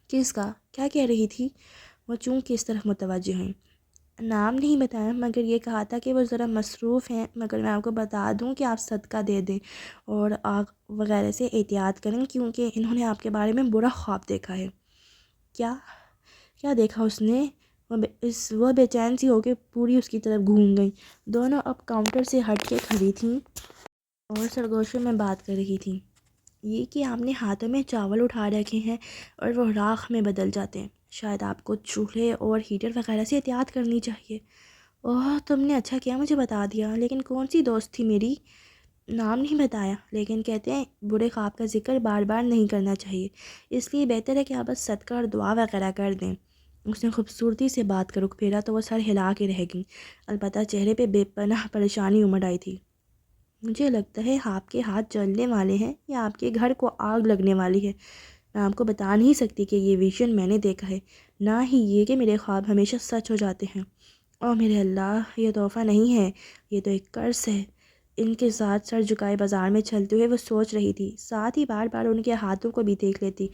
A: کس کا؟ کیا کہہ رہی تھی؟ وہ چونکہ اس طرف متوجہ ہوئیں۔ نام نہیں بتایا، مگر یہ کہا تھا کہ وہ ذرا مصروف ہیں، مگر میں آپ کو بتا دوں کہ آپ صدقہ دے دیں اور آگ وغیرہ سے احتیاط کریں، کیونکہ انہوں نے آپ کے بارے میں برا خواب دیکھا ہے۔ کیا دیکھا اس نے؟ وہ بے چین سی ہو کے پوری اس کی طرف گھوم گئیں۔ دونوں اب کاؤنٹر سے ہٹ کے کھڑی تھیں اور سرگوشوں میں بات کر رہی تھیں۔ یہ کہ آپ نے ہاتھوں میں چاول اٹھا رکھے ہیں اور وہ راکھ میں بدل جاتے ہیں، شاید آپ کو چولہے اور ہیٹر وغیرہ سے احتیاط کرنی چاہیے۔ اوہ، تم نے اچھا کیا مجھے بتا دیا، لیکن کون سی دوست تھی میری؟ نام نہیں بتایا، لیکن کہتے ہیں برے خواب کا ذکر بار بار نہیں کرنا چاہیے، اس لیے بہتر ہے کہ آپ بس صدقہ اور دعا وغیرہ کر دیں۔ اس نے خوبصورتی سے بات کر رخ پھیرا تو وہ سر ہلا کے رہ گئیں، البتہ چہرے پہ بے پناہ پریشانی امڑ آئی تھی۔ مجھے لگتا ہے آپ کے ہاتھ جلنے والے ہیں یا آپ کے گھر کو آگ لگنے والی ہے۔ میں آپ کو بتا نہیں سکتی کہ یہ ویژن میں نے دیکھا ہے، نہ ہی یہ کہ میرے خواب ہمیشہ سچ ہو جاتے ہیں۔ اوہ میرے اللہ، یہ تحفہ نہیں ہے، یہ تو ایک قرض ہے۔ ان کے ساتھ سر جھکائے بازار میں چلتے ہوئے وہ سوچ رہی تھی، ساتھ ہی بار بار ان کے ہاتھوں کو بھی دیکھ لیتی۔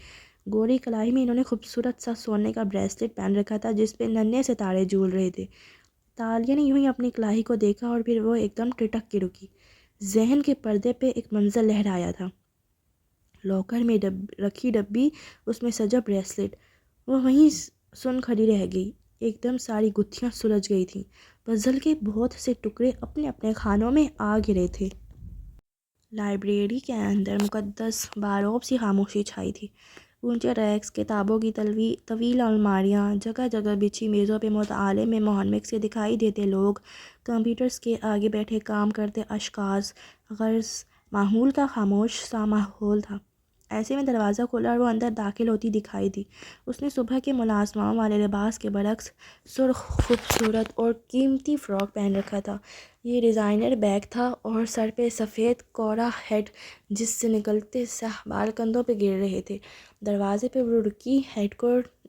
A: گوری کلائی میں انہوں نے خوبصورت سا سونے کا بریسلٹ پہن رکھا تھا جس پہ ننھے ستارے جھول رہے تھے۔ تالیہ نے یوں ہی اپنی کلائی کو دیکھا اور پھر وہ ایک دم ٹٹک کے رکی۔ ذہن کے پردے پہ ایک منظر لہرایا تھا، لاکر میں رکھی ڈبی، اس میں سجا بریسلٹ۔ وہ وہیں سن کھڑی رہ گئی، ایک دم ساری گتھیاں سلجھ گئی تھیں، پزل کے بہت سے ٹکڑے اپنے اپنے خانوں میں آ گرے تھے۔ لائبریری کے اندر مقدس بارعب سی خاموشی چھائی تھی۔ اونچے ریکس، کتابوں کی طویل الماریاں، جگہ جگہ بچھی میزوں پہ مطالعے میں منہمک سے دکھائی دیتے لوگ، کمپیوٹرز کے آگے بیٹھے کام کرتے اشخاص، غرض ماحول کا خاموش سا ماحول تھا۔ ایسے میں دروازہ کھلا اور وہ اندر داخل ہوتی دکھائی دی۔ اس نے صبح کے ملازموں والے لباس کے برعکس سرخ خوبصورت اور قیمتی فراک پہن رکھا تھا۔ یہ ڈیزائنر بیگ تھا اور سر پہ سفید کوڑا ہیڈ جس سے نکلتے سیاہ بال کندھوں پہ گر رہے تھے۔ دروازے پہ وہ رکی، ہیڈ کو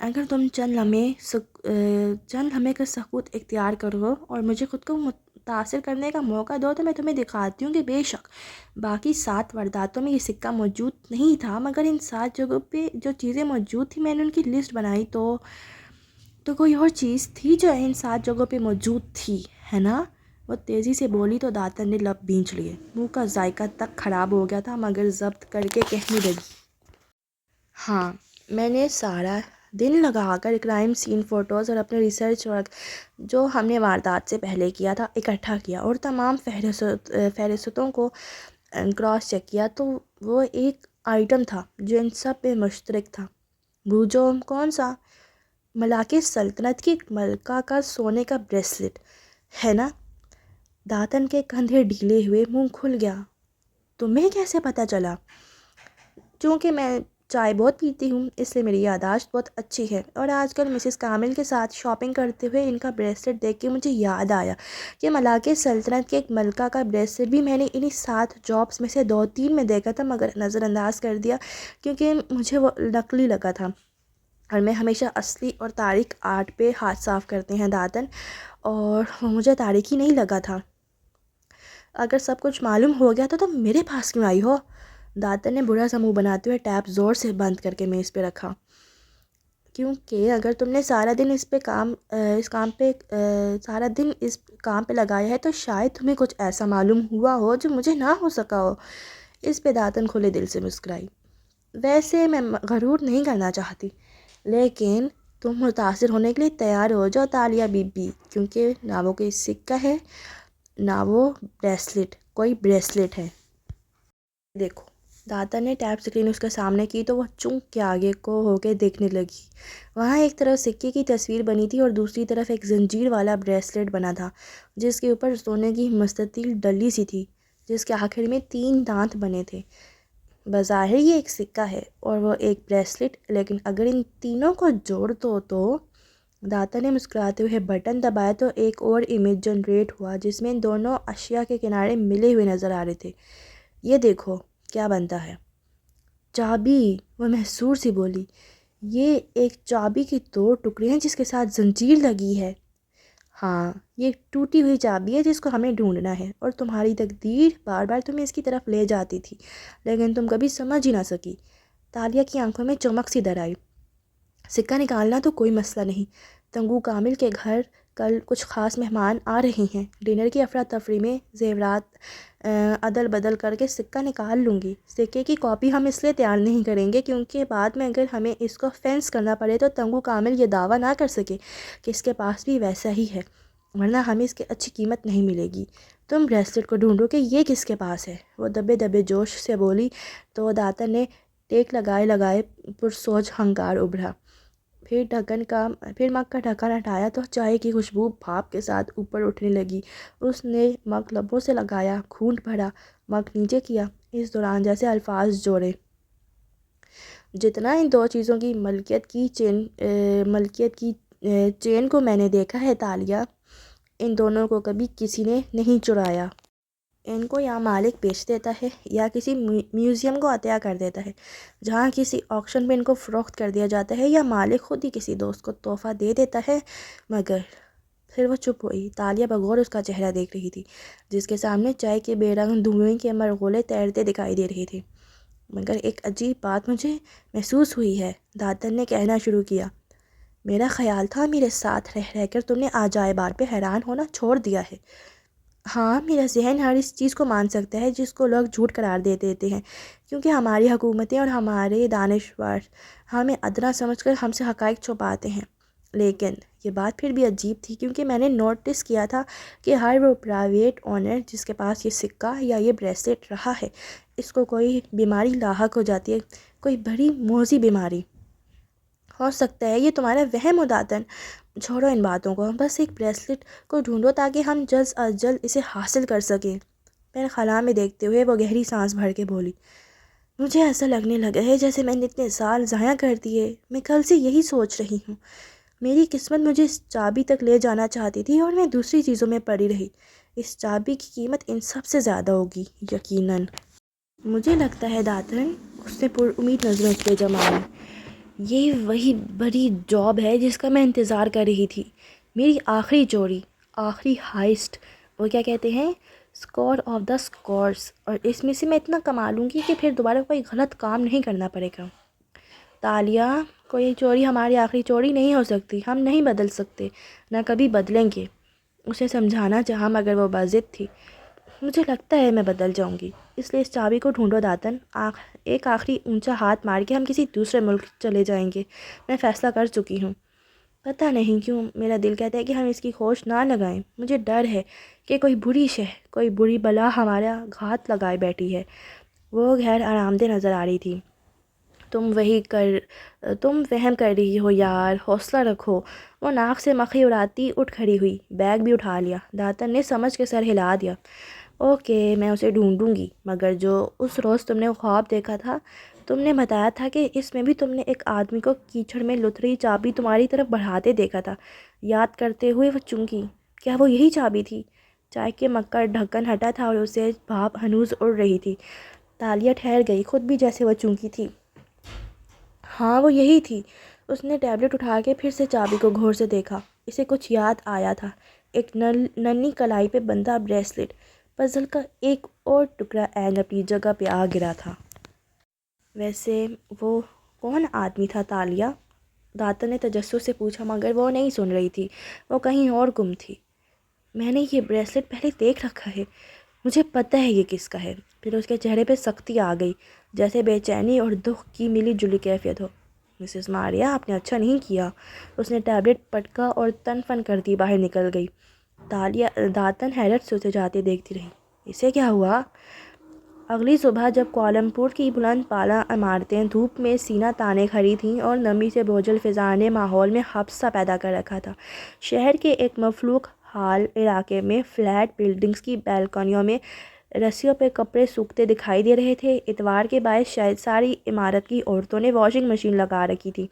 A: اگر تم چند لمحے کا سکوت اختیار کرو اور مجھے خود کو متاثر کرنے کا موقع دو تو میں تمہیں دکھاتی ہوں کہ بے شک باقی 7 وارداتوں میں یہ سکہ موجود نہیں تھا، مگر ان 7 جگہوں پہ جو چیزیں موجود تھیں میں نے ان کی لسٹ بنائی تو کوئی اور چیز تھی جو ان 7 جگہوں پہ موجود تھی، ہے نا؟ وہ تیزی سے بولی تو داتن نے لب بھینچ لیے، منہ کا ذائقہ تک خراب ہو گیا تھا، مگر ضبط کر کے کہنے لگی، ہاں میں نے سارا دن لگا کر کرائم سین فوٹوز اور اپنے ریسرچ ورک جو ہم نے واردات سے پہلے کیا تھا اکٹھا کیا اور تمام فہرستوں کو کراس چیک کیا، تو وہ ایک آئٹم تھا جو ان سب پہ مشترک تھا۔ بوجھو کون سا؟ ملاکہ سلطنت کی ملکہ کا سونے کا بریسلٹ، ہے نا؟ داتن کے کندھے ڈھیلے ہوئے، منہ کھل گیا۔ تمہیں کیسے پتہ چلا؟ چونکہ میں چائے بہت پیتی ہوں اس لیے میری یادداشت بہت اچھی ہے، اور آج کل مسز کامل کے ساتھ شاپنگ کرتے ہوئے ان کا بریسلٹ دیکھ کے مجھے یاد آیا کہ ملاکہ سلطنت کے ایک ملکہ کا بریسلٹ بھی میں نے انہی 7 جابس میں سے 2-3 میں دیکھا تھا، مگر نظر انداز کر دیا کیونکہ مجھے وہ نقلی لگا تھا، اور میں ہمیشہ اصلی اور تاریخ آرٹ پہ ہاتھ صاف کرتے ہیں داتن، اور وہ مجھے تاریخی نہیں لگا تھا۔ اگر سب کچھ معلوم ہو گیا تو تم میرے پاس کیوں آئی ہو؟ داتن نے برا سا منہ بناتے ہوئے ٹیپ زور سے بند کر کے میز پہ رکھا۔ کیونکہ اگر تم نے سارا دن اس کام پہ لگایا ہے تو شاید تمہیں کچھ ایسا معلوم ہوا ہو جو مجھے نہ ہو سکا ہو۔ اس پہ داتن کھلے دل سے مسکرائی۔ ویسے میں غرور نہیں کرنا چاہتی، لیکن تم متاثر ہونے کے لیے تیار ہو جاؤ تالیہ بی بی، کیونکہ نہ وہ کوئی سکہ ہے نہ وہ کوئی بریسلٹ ہے۔ دیکھو، داتن نے ٹیپ اسکرین اس کے سامنے کی تو وہ چونک کے آگے کو ہو کے دیکھنے لگی۔ وہاں ایک طرف سکے کی تصویر بنی تھی اور دوسری طرف ایک زنجیر والا بریسلٹ بنا تھا جس کے اوپر سونے کی مستطیل ڈلی سی تھی جس کے آخر میں 3 دانت بنے تھے۔ بظاہر یہ ایک سکہ ہے اور وہ ایک بریسلٹ، لیکن اگر ان تینوں کو جوڑ دو تو… داتن نے مسکراتے ہوئے بٹن دبایا تو ایک اور امیج جنریٹ ہوا جس میں ان دونوں اشیاء کے کنارے ملے ہوئے نظر آ رہے تھے۔ یہ دیکھو کیا بنتا ہے۔ چابی، وہ محصور سی بولی۔ یہ ایک چابی کی 2 ٹکڑے ہیں جس کے ساتھ زنجیر لگی ہے۔ ہاں، یہ ایک ٹوٹی ہوئی چابی ہے جس کو ہمیں ڈھونڈنا ہے، اور تمہاری تقدیر بار بار تمہیں اس کی طرف لے جاتی تھی لیکن تم کبھی سمجھ ہی نہ سکی۔ تالیہ کی آنکھوں میں چمک سی در آئی۔ سکہ نکالنا تو کوئی مسئلہ نہیں، تنگو کامل کے گھر کل کچھ خاص مہمان آ رہے ہیں، ڈنر کی افراتفری میں زیورات عدل بدل کر کے سکہ نکال لوں گی۔ سکے کی کاپی ہم اس لیے تیار نہیں کریں گے کیونکہ بعد میں اگر ہمیں اس کو فینس کرنا پڑے تو تنگو کامل یہ دعویٰ نہ کر سکے کہ اس کے پاس بھی ویسا ہی ہے، ورنہ ہمیں اس کی اچھی قیمت نہیں ملے گی۔ تم بریسلٹ کو ڈھونڈو کہ یہ کس کے پاس ہے، وہ دبے دبے جوش سے بولی تو داتن نے ٹیک لگائے پرسوج ہنکار ابھرا۔ پھر مگ کا ڈھکن ہٹایا تو چائے کی خوشبو بھاپ کے ساتھ اوپر اٹھنے لگی۔ اس نے مگ لبوں سے لگایا، گھونٹ بھرا، مگ نیچے کیا، اس دوران جیسے الفاظ جوڑے، جتنا ان 2 چیزوں کی ملکیت کی چین کو میں نے دیکھا ہے تالیہ، ان دونوں کو کبھی کسی نے نہیں چرایا۔ ان کو یا مالک بیچ دیتا ہے یا کسی میوزیم کو عطیہ کر دیتا ہے جہاں کسی آکشن پہ ان کو فروخت کر دیا جاتا ہے، یا مالک خود ہی کسی دوست کو تحفہ دے دیتا ہے۔ مگر… پھر وہ چپ ہوئی۔ تالیہ بغور اس کا چہرہ دیکھ رہی تھی جس کے سامنے چائے کے بے رنگ دھوئیں کے مرغولے تیرتے دکھائی دے رہے تھے۔ مگر ایک عجیب بات مجھے محسوس ہوئی ہے، داتن نے کہنا شروع کیا۔ میرا خیال تھا میرے ساتھ رہ کر تم نے عجائبات پہ حیران ہونا چھوڑ دیا ہے۔ ہاں، میرا ذہن ہر اس چیز کو مان سکتا ہے جس کو لوگ جھوٹ قرار دے دیتے ہیں، کیونکہ ہماری حکومتیں اور ہمارے دانشور ہمیں ادنا سمجھ کر ہم سے حقائق چھپاتے ہیں۔ لیکن یہ بات پھر بھی عجیب تھی کیونکہ میں نے نوٹس کیا تھا کہ ہر وہ پرائیویٹ اونر جس کے پاس یہ سکہ یا یہ بریسلٹ رہا ہے، اس کو کوئی بیماری لاحق ہو جاتی ہے، کوئی بڑی موذی بیماری۔ ہو سکتا ہے یہ تمہارا وہم ہو داتن، چھوڑو ان باتوں کو، بس ایک بریسلٹ کو ڈھونڈو تاکہ ہم جلد از جلد اسے حاصل کر سکیں۔ میرے خلا میں دیکھتے ہوئے وہ گہری سانس بھر کے بولی، مجھے ایسا لگنے لگا ہے جیسے میں نے اتنے سال ضائع کر دیے۔ میں کل سے یہی سوچ رہی ہوں، میری قسمت مجھے اس چابی تک لے جانا چاہتی تھی اور میں دوسری چیزوں میں پڑی رہی۔ اس چابی کی قیمت ان سب سے زیادہ ہوگی یقیناً۔ مجھے لگتا ہے داتن، اس نے پر امید نظریں اس پہ جمائی، یہ وہی بڑی جاب ہے جس کا میں انتظار کر رہی تھی، میری آخری چوری، آخری ہائسٹ، وہ کیا کہتے ہیں، اسکور آف دا اسکورس، اور اس میں سے میں اتنا کما لوں گی کہ پھر دوبارہ کوئی غلط کام نہیں کرنا پڑے گا۔ تالیہ، کوئی چوری ہماری آخری چوری نہیں ہو سکتی، ہم نہیں بدل سکتے، نہ کبھی بدلیں گے۔ اسے سمجھانا چاہا مگر وہ باضد تھی۔ مجھے لگتا ہے میں بدل جاؤں گی، اس لیے اس چابی کو ڈھونڈو داتن، ایک آخری اونچا ہاتھ مار کے ہم کسی دوسرے ملک چلے جائیں گے، میں فیصلہ کر چکی ہوں۔ پتہ نہیں کیوں میرا دل کہتا ہے کہ ہم اس کی کھوج نہ لگائیں، مجھے ڈر ہے کہ کوئی بری بلا ہمارا گھات لگائے بیٹھی ہے۔ وہ غیر آرام دہ نظر آ رہی تھی۔ تم وہم کر رہی ہو یار، حوصلہ رکھو۔ وہ ناک سے مکھی اڑاتی اٹھ کھڑی ہوئی، بیگ بھی اٹھا لیا۔ داتن نے سمجھ کے سر ہلا دیا۔ اوکے، میں اسے ڈھونڈوں گی، مگر جو اس روز تم نے خواب دیکھا تھا، تم نے بتایا تھا کہ اس میں بھی تم نے ایک آدمی کو کیچڑ میں لتھڑی چابی تمہاری طرف بڑھاتے دیکھا تھا۔ یاد کرتے ہوئے وہ چونکی، کیا وہ یہی چابی تھی؟ چائے کے مگ کا ڈھکن ہٹا تھا اور اسے بھاپ ہنوز اڑ رہی تھی۔ تالیہ ٹھہر گئی، خود بھی جیسے وہ چونکی تھی۔ ہاں وہ یہی تھی۔ اس نے ٹیبلٹ اٹھا کے پھر سے چابی کو غور سے دیکھا۔ اسے کچھ یاد آیا تھا، ایک ننھی کلائی پہ بندھا بریسلٹ۔ پزل کا ایک اور ٹکڑا اینگ اپنی جگہ پہ آ گرا تھا۔ ویسے وہ کون آدمی تھا تالیہ؟ داتن نے تجسس سے پوچھا مگر وہ نہیں سن رہی تھی، وہ کہیں اور گم تھی۔ میں نے یہ بریسلٹ پہلے دیکھ رکھا ہے، مجھے پتہ ہے یہ کس کا ہے۔ پھر اس کے چہرے پہ سختی آ گئی، جیسے بے چینی اور دکھ کی ملی جلی کیفیت ہو۔ مسز ماریہ، آپ نے اچھا نہیں کیا۔ اس نے ٹیبلٹ پٹکا اور تن فن کرتی باہر نکل گئی۔ داتن حیرت سے اسے جاتے دیکھتی رہی۔ اسے کیا ہوا؟ اگلی صبح جب کوالمپور کی بلند بالا عمارتیں دھوپ میں سینہ تانے کھڑی تھیں اور نمی سے بوجھل فضا نے ماحول میں حبس سا پیدا کر رکھا تھا، شہر کے ایک مفلوک حال علاقے میں فلیٹ بلڈنگز کی بالکنیوں میں رسیوں پہ کپڑے سوکھتے دکھائی دے رہے تھے۔ اتوار کے باعث شاید ساری عمارت کی عورتوں نے واشنگ مشین لگا رکھی تھی۔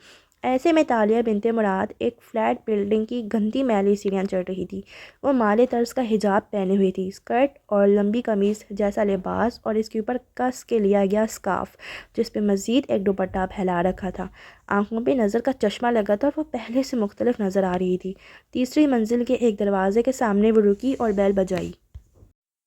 A: ایسے میں تالیہ بنت مراد ایک فلیٹ بلڈنگ کی گندی میلی سیڑھیاں چڑھ رہی تھی۔ وہ مالے طرز کا حجاب پہنے ہوئی تھی، اسکرٹ اور لمبی قمیص جیسا لباس، اور اس کے اوپر کس کے لیا گیا اسکارف جس پہ مزید ایک دوپٹہ پھیلا رکھا تھا۔ آنکھوں پہ نظر کا چشمہ لگا تھا اور وہ پہلے سے مختلف نظر آ رہی تھی۔ تیسری منزل کے ایک دروازے کے سامنے وہ رکی اور بیل بجائی۔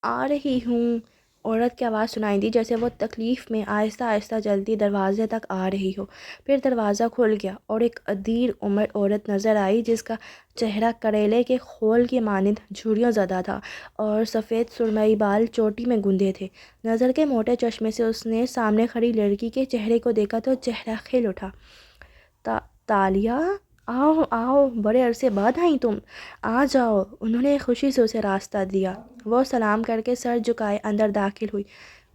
A: آ رہی ہوں، عورت کی آواز سنائی دی، جیسے وہ تکلیف میں آہستہ آہستہ چلتی دروازے تک آ رہی ہو۔ پھر دروازہ کھل گیا اور ایک ادیر عمر عورت نظر آئی جس کا چہرہ کریلے کے خول کی مانند جھریوں زدہ تھا اور سفید سرمئی بال چوٹی میں گندے تھے۔ نظر کے موٹے چشمے سے اس نے سامنے کھڑی لڑکی کے چہرے کو دیکھا تو چہرہ کھل اٹھا۔ تالیہ، آؤ آؤ، بڑے عرصے بعد آئیں تم، آ جاؤ۔ انہوں نے خوشی سے اسے راستہ دیا۔ وہ سلام کر کے سر جھکائے اندر داخل ہوئی۔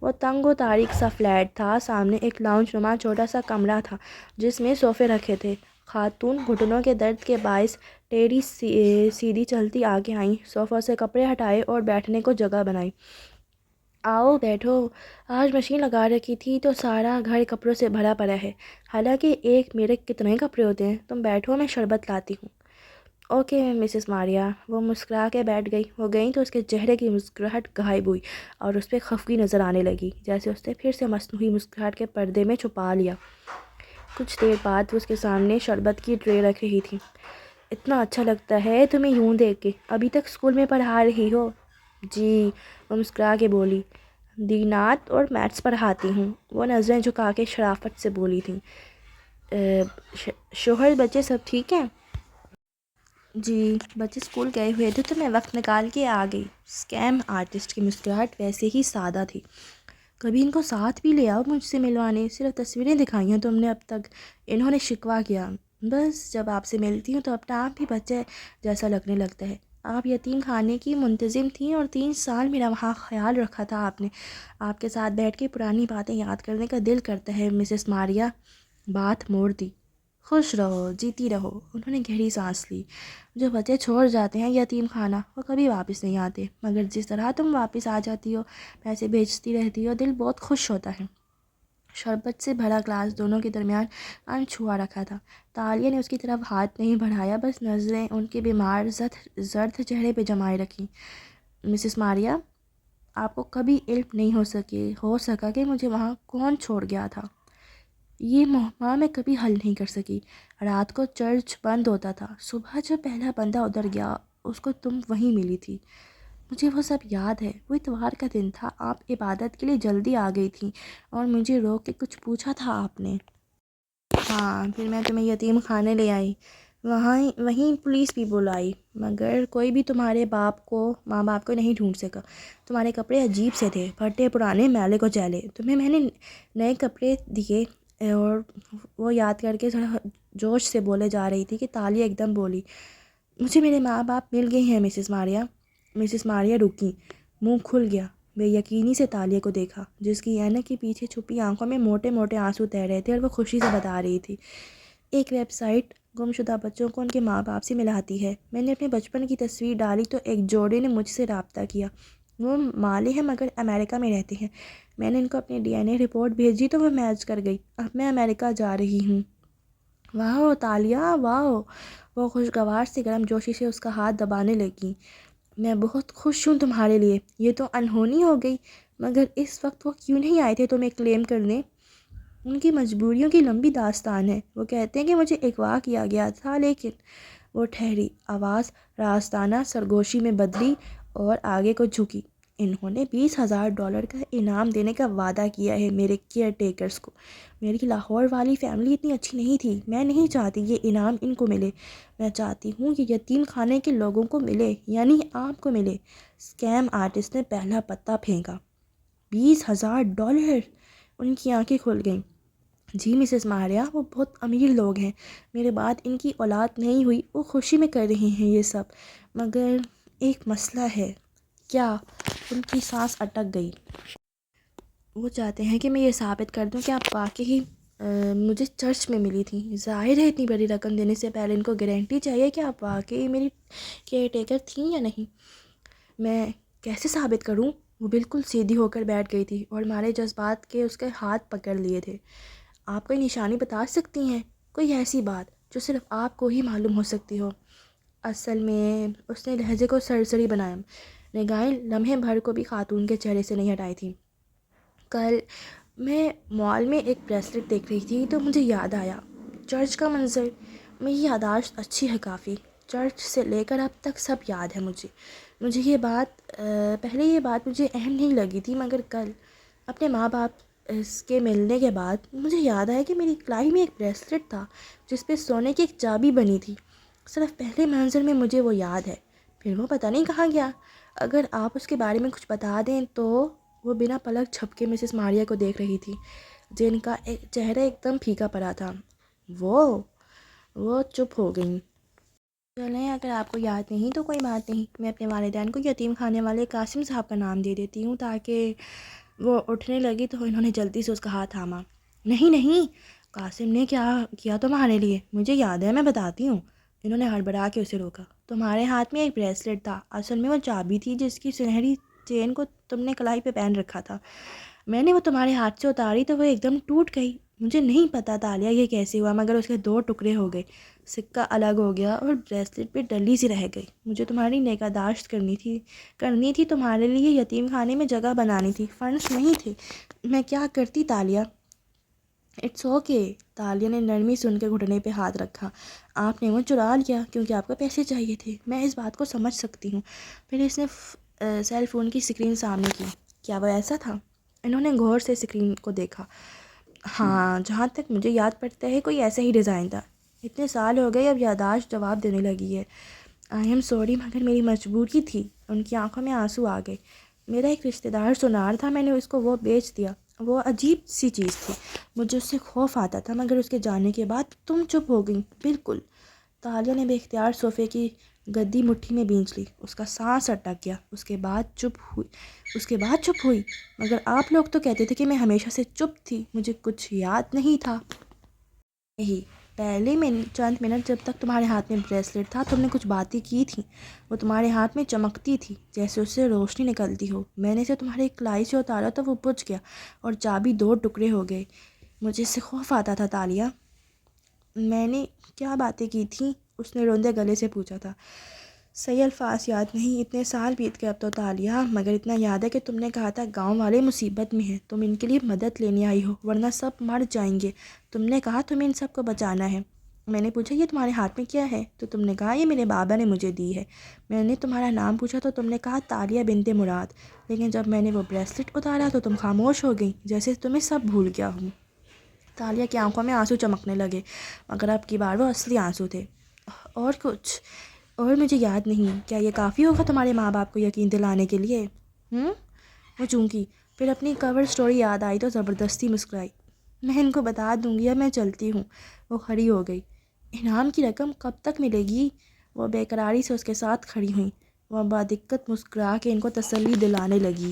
A: وہ تنگ و تاریک سا فلیٹ تھا۔ سامنے ایک لاؤنج نما چھوٹا سا کمرہ تھا جس میں صوفے رکھے تھے۔ خاتون گھٹنوں کے درد کے باعث ٹیڑھی سیدھی چلتی آگے آئیں، صوفوں سے کپڑے ہٹائے اور بیٹھنے کو جگہ بنائی۔ آؤ بیٹھو، آج مشین لگا رکھی تھی تو سارا گھر کپڑوں سے بھرا پڑا ہے، حالانکہ ایک میرے کتنے کپڑے ہوتے ہیں۔ تم بیٹھو، میں شربت لاتی ہوں۔ Okay Mrs Maria. وہ مسکرا کے بیٹھ گئی۔ وہ گئیں تو اس کے چہرے کی مسکراہٹ غائب ہوئی اور اس پہ خفگی نظر آنے لگی، جیسے اس نے پھر سے مصنوعی مسکراہٹ کے پردے میں چھپا لیا۔ کچھ دیر بعد وہ اس کے سامنے شربت کی ٹرے رکھ رہی تھی۔ اتنا اچھا لگتا ہے تمہیں یوں دیکھ کے، ابھی تک اسکول میں پڑھا رہی ہو؟ جی، وہ مسکرا کے بولی، دینات اور میتھس پڑھاتی ہوں۔ وہ نظریں جھکا کے شرافت سے بولی تھیں۔ شوہر بچے سب ٹھیک ہیں؟ جی، بچے اسکول گئے ہوئے تھے تو میں وقت نکال کے آ گئی۔ اسکیم آرٹسٹ کی مسکراہٹ ویسے ہی سادہ تھی۔ کبھی ان کو ساتھ بھی لے آؤ مجھ سے ملوانے، صرف تصویریں دکھائی ہیں تم نے اب تک، انہوں نے شکوہ کیا۔ بس جب آپ سے ملتی ہوں تو اپنا آپ بھی بچے جیسا لگنے لگتا ہے۔ آپ یتیم خانے کی منتظم تھیں اور 3 سال میرا وہاں خیال رکھا تھا آپ نے۔ آپ کے ساتھ بیٹھ کے پرانی باتیں یاد کرنے کا دل کرتا ہے مسز ماریہ۔ بات موڑ دی۔ خوش رہو، جیتی رہو۔ انہوں نے گہری سانس لی۔ جو بچے چھوڑ جاتے ہیں یتیم خانہ، وہ کبھی واپس نہیں آتے، مگر جس طرح تم واپس آ جاتی ہو، پیسے بھیجتی رہتی ہو، دل بہت خوش ہوتا ہے۔ شربت سے بھرا گلاس دونوں کے درمیان انچھوا رکھا تھا۔ تالیہ نے اس کی طرف ہاتھ نہیں بڑھایا، بس نظریں ان کے بیمار زرد چہرے پہ جمائے رکھیں۔ مسز ماریہ، آپ کو کبھی علم نہیں ہو سکا کہ مجھے وہاں کون چھوڑ گیا تھا۔ یہ معمہ میں کبھی حل نہیں کر سکی۔ رات کو چرچ بند ہوتا تھا، صبح جب پہلا بندہ ادھر گیا اس کو تم وہیں ملی تھی۔ مجھے وہ سب یاد ہے۔ وہ اتوار کا دن تھا، آپ عبادت کے لیے جلدی آ گئی تھیں اور مجھے روک کے کچھ پوچھا تھا آپ نے۔ ہاں، پھر میں تمہیں یتیم خانے لے آئی، وہیں پولیس بھی بلائی، مگر کوئی بھی تمہارے ماں باپ کو نہیں ڈھونڈ سکا۔ تمہارے کپڑے عجیب سے تھے، پھٹے پرانے، میلے کو چیلے۔ تمہیں میں نے نئے کپڑے دیے اور وہ یاد کر کے تھوڑا جوش سے بولے جا رہی تھی کہ تالیہ ایک دم بولی، مجھے میرے ماں باپ مل گئے ہیں مسز ماریا۔ مسز ماریا رکی، منہ کھل گیا۔ بے یقینی سے تالیہ کو دیکھا، جس کی اینک کے پیچھے چھپی آنکھوں میں موٹے موٹے آنسو تہ رہے تھے، اور وہ خوشی سے بتا رہی تھی، ایک ویب سائٹ گمشدہ بچوں کو ان کے ماں باپ سے ملاتی ہے۔ میں نے اپنے بچپن کی تصویر ڈالی تو ایک جوڑے نے مجھ سے رابطہ کیا۔ وہ مالی ہیں مگر امریکہ میں رہتے ہیں۔ میں نے ان کو اپنی DNA رپورٹ بھیجی تو وہ میچ کر گئی۔ اب میں امریکہ جا رہی ہوں۔ واہ تالیہ، واہ! وہ خوشگوار سے گرم جوشی سے اس کا ہاتھ دبانے لگی۔ میں بہت خوش ہوں تمہارے لیے۔ یہ تو انہونی ہو گئی، مگر اس وقت وہ کیوں نہیں آئے تھے تمہیں کلیم کرنے؟ ان کی مجبوریوں کی لمبی داستان ہے۔ وہ کہتے ہیں کہ مجھے اغوا کیا گیا تھا، لیکن وہ ٹھہری، آواز رازدانہ سرگوشی میں بدلی اور آگے کو جھکی۔ انہوں نے $20,000 کا انعام دینے کا وعدہ کیا ہے میرے کیئر ٹیکرز کو۔ میری لاہور والی فیملی اتنی اچھی نہیں تھی۔ میں نہیں چاہتی یہ انعام ان کو ملے۔ میں چاہتی ہوں کہ یتیم خانے کے لوگوں کو ملے، یعنی آپ کو ملے۔ اسکیم آرٹسٹ نے پہلا پتا پھینکا۔ $20,000! ان کی آنکھیں کھل گئیں۔ جی مسز ماریا، وہ بہت امیر لوگ ہیں۔ میرے بعد ان کی اولاد نہیں ہوئی، وہ خوشی میں کر رہی ہیں یہ سب، مگر ایک مسئلہ ہے۔ کیا؟ ان کی سانس اٹک گئی۔ وہ چاہتے ہیں کہ میں یہ ثابت کر دوں کہ آپ واقعی مجھے چرچ میں ملی تھیں۔ ظاہر ہے اتنی بڑی رقم دینے سے پہلے ان کو گارنٹی چاہیے کہ آپ واقعی میری کیئر ٹیکر تھیں یا نہیں۔ میں کیسے ثابت کروں؟ وہ بالکل سیدھی ہو کر بیٹھ گئی تھی اور ہمارے جذبات کے اس کے ہاتھ پکڑ لیے تھے۔ آپ کوئی نشانی بتا سکتی ہیں؟ کوئی ایسی بات جو صرف آپ کو ہی معلوم ہو سکتی ہو؟ اصل میں اس نے لہجے کو سرسری بنایا، نگاہیں لمحے بھر کو بھی خاتون کے چہرے سے نہیں ہٹائی تھی۔ کل میں مال میں ایک بریسلٹ دیکھ رہی تھی تو مجھے یاد آیا، چرچ کا منظر۔ میری یادداشت اچھی ہے کافی، چرچ سے لے کر اب تک سب یاد ہے مجھے یہ بات پہلے یہ بات مجھے اہم نہیں لگی تھی، مگر کل اپنے ماں باپ اس کے ملنے کے بعد مجھے یاد آیا کہ میری کلائی میں ایک بریسلٹ تھا جس پہ سونے کی ایک چابی بنی تھی۔ صرف پہلے منظر میں مجھے وہ یاد ہے، پھر وہ پتہ نہیں کہاں گیا۔ اگر آپ اس کے بارے میں کچھ بتا دیں تو۔ وہ بنا پلک جھپکے مسز ماریا کو دیکھ رہی تھی، جن کا چہرہ ایک دم پھیکا پڑا تھا۔ وہ چپ ہو گئیں۔ چلیں، اگر آپ کو یاد نہیں تو کوئی بات نہیں، میں اپنے والدین کو یتیم خانے والے قاسم صاحب کا نام دے دیتی ہوں، تاکہ وہ اٹھنے لگی تو انہوں نے جلدی سے اس کا ہاتھ تھاما۔ نہیں، قاسم نے کیا کیا تمہارے لیے؟ مجھے یاد ہے، میں بتاتی ہوں۔ انہوں نے ہڑبڑا کے اسے روکا۔ تمہارے ہاتھ میں ایک بریسلٹ تھا، اصل میں وہ چابی تھی جس کی سنہری چین کو تم نے کلائی پہ پہن رکھا تھا۔ میں نے وہ تمہارے ہاتھ سے اتاری تو وہ ایک دم ٹوٹ گئی۔ مجھے نہیں پتا تالیہ یہ کیسے ہوا، مگر اس کے 2 ٹکڑے ہو گئے، سکہ الگ ہو گیا اور بریسلٹ پہ ڈلی سی رہ گئی۔ مجھے تمہاری نگہداشت کرنی تھی، تمہارے لیے یتیم خانے میں جگہ بنانی تھی، فنڈز نہیں تھے۔ میں کیا کرتی تالیہ؟ It's okay. تالیہ نے نرمی سے ان کے گھٹنے پہ ہاتھ رکھا۔ آپ نے وہ چرا لیا کیونکہ آپ کو پیسے چاہیے تھے، میں اس بات کو سمجھ سکتی ہوں۔ پھر اس نے سیل فون کی اسکرین سامنے کی۔ کیا وہ ایسا تھا؟ انہوں نے غور سے اسکرین کو دیکھا۔ ہاں، جہاں تک مجھے یاد پڑتا ہے کوئی ایسا ہی ڈیزائن تھا۔ اتنے سال ہو گئے، اب یادداشت جواب دینے لگی ہے۔ آئی ایم سوری، مگر میری مجبوری تھی۔ ان کی آنکھوں میں آنسو آ گئے۔ میرا ایک رشتہ دار سونار تھا، میں نے اس کو وہ بیچ دیا۔ وہ عجیب سی چیز تھی، مجھے اس سے خوف آتا تھا، مگر اس کے جانے کے بعد تم چپ ہو گئی۔ بالکل۔ تالیہ نے بے اختیار صوفے کی گدی مٹھی میں بھینچ لی۔ اس کا سانس اٹک گیا۔ اس کے بعد چپ ہوئی۔ مگر آپ لوگ تو کہتے تھے کہ میں ہمیشہ سے چپ تھی، مجھے کچھ یاد نہیں تھا۔ نہیں، پہلے چند منٹ جب تک تمہارے ہاتھ میں بریسلٹ تھا تم نے کچھ باتیں کی تھیں، وہ تمہارے ہاتھ میں چمکتی تھی جیسے اس سے روشنی نکلتی ہو۔ میں نے اسے تمہارے کلائی سے اتارا تو وہ بجھ گیا اور چابی 2 ٹکڑے ہو گئے۔ مجھے اس سے خوف آتا تھا تالیہ۔ میں نے کیا باتیں کی تھیں؟ اس نے روندے گلے سے پوچھا تھا۔ صحیح الفاظ یاد نہیں، اتنے سال بیت گئے اب تو تالیہ، مگر اتنا یاد ہے کہ تم نے کہا تھا گاؤں والے مصیبت میں ہیں، تم ان کے لیے مدد لینے آئی ہو ورنہ سب مر جائیں گے۔ تم نے کہا تمہیں ان سب کو بچانا ہے۔ میں نے پوچھا یہ تمہارے ہاتھ میں کیا ہے؟ تو تم نے کہا یہ میرے بابا نے مجھے دی ہے۔ میں نے تمہارا نام پوچھا تو تم نے کہا تالیہ بنت مراد، لیکن جب میں نے وہ بریسلٹ اتارا تو تم خاموش ہو گئی، جیسے تمہیں سب بھول گیا ہوں۔ تالیہ کی آنکھوں میں آنسو چمکنے لگے، مگر اب کی بار وہ اصلی آنسو تھے۔ اور کچھ اور مجھے یاد نہیں، کیا یہ کافی ہوگا تمہارے ماں باپ کو یقین دلانے کے لیے؟ وہ چونکی پھر اپنی کور سٹوری یاد آئی تو زبردستی مسکرائی۔ میں ان کو بتا دوں گی، اب میں چلتی ہوں۔ وہ کھڑی ہو گئی۔ انعام کی رقم کب تک ملے گی؟ وہ بے قراری سے اس کے ساتھ کھڑی ہوئیں۔ وہ بادقت مسکرا کے ان کو تسلی دلانے لگی۔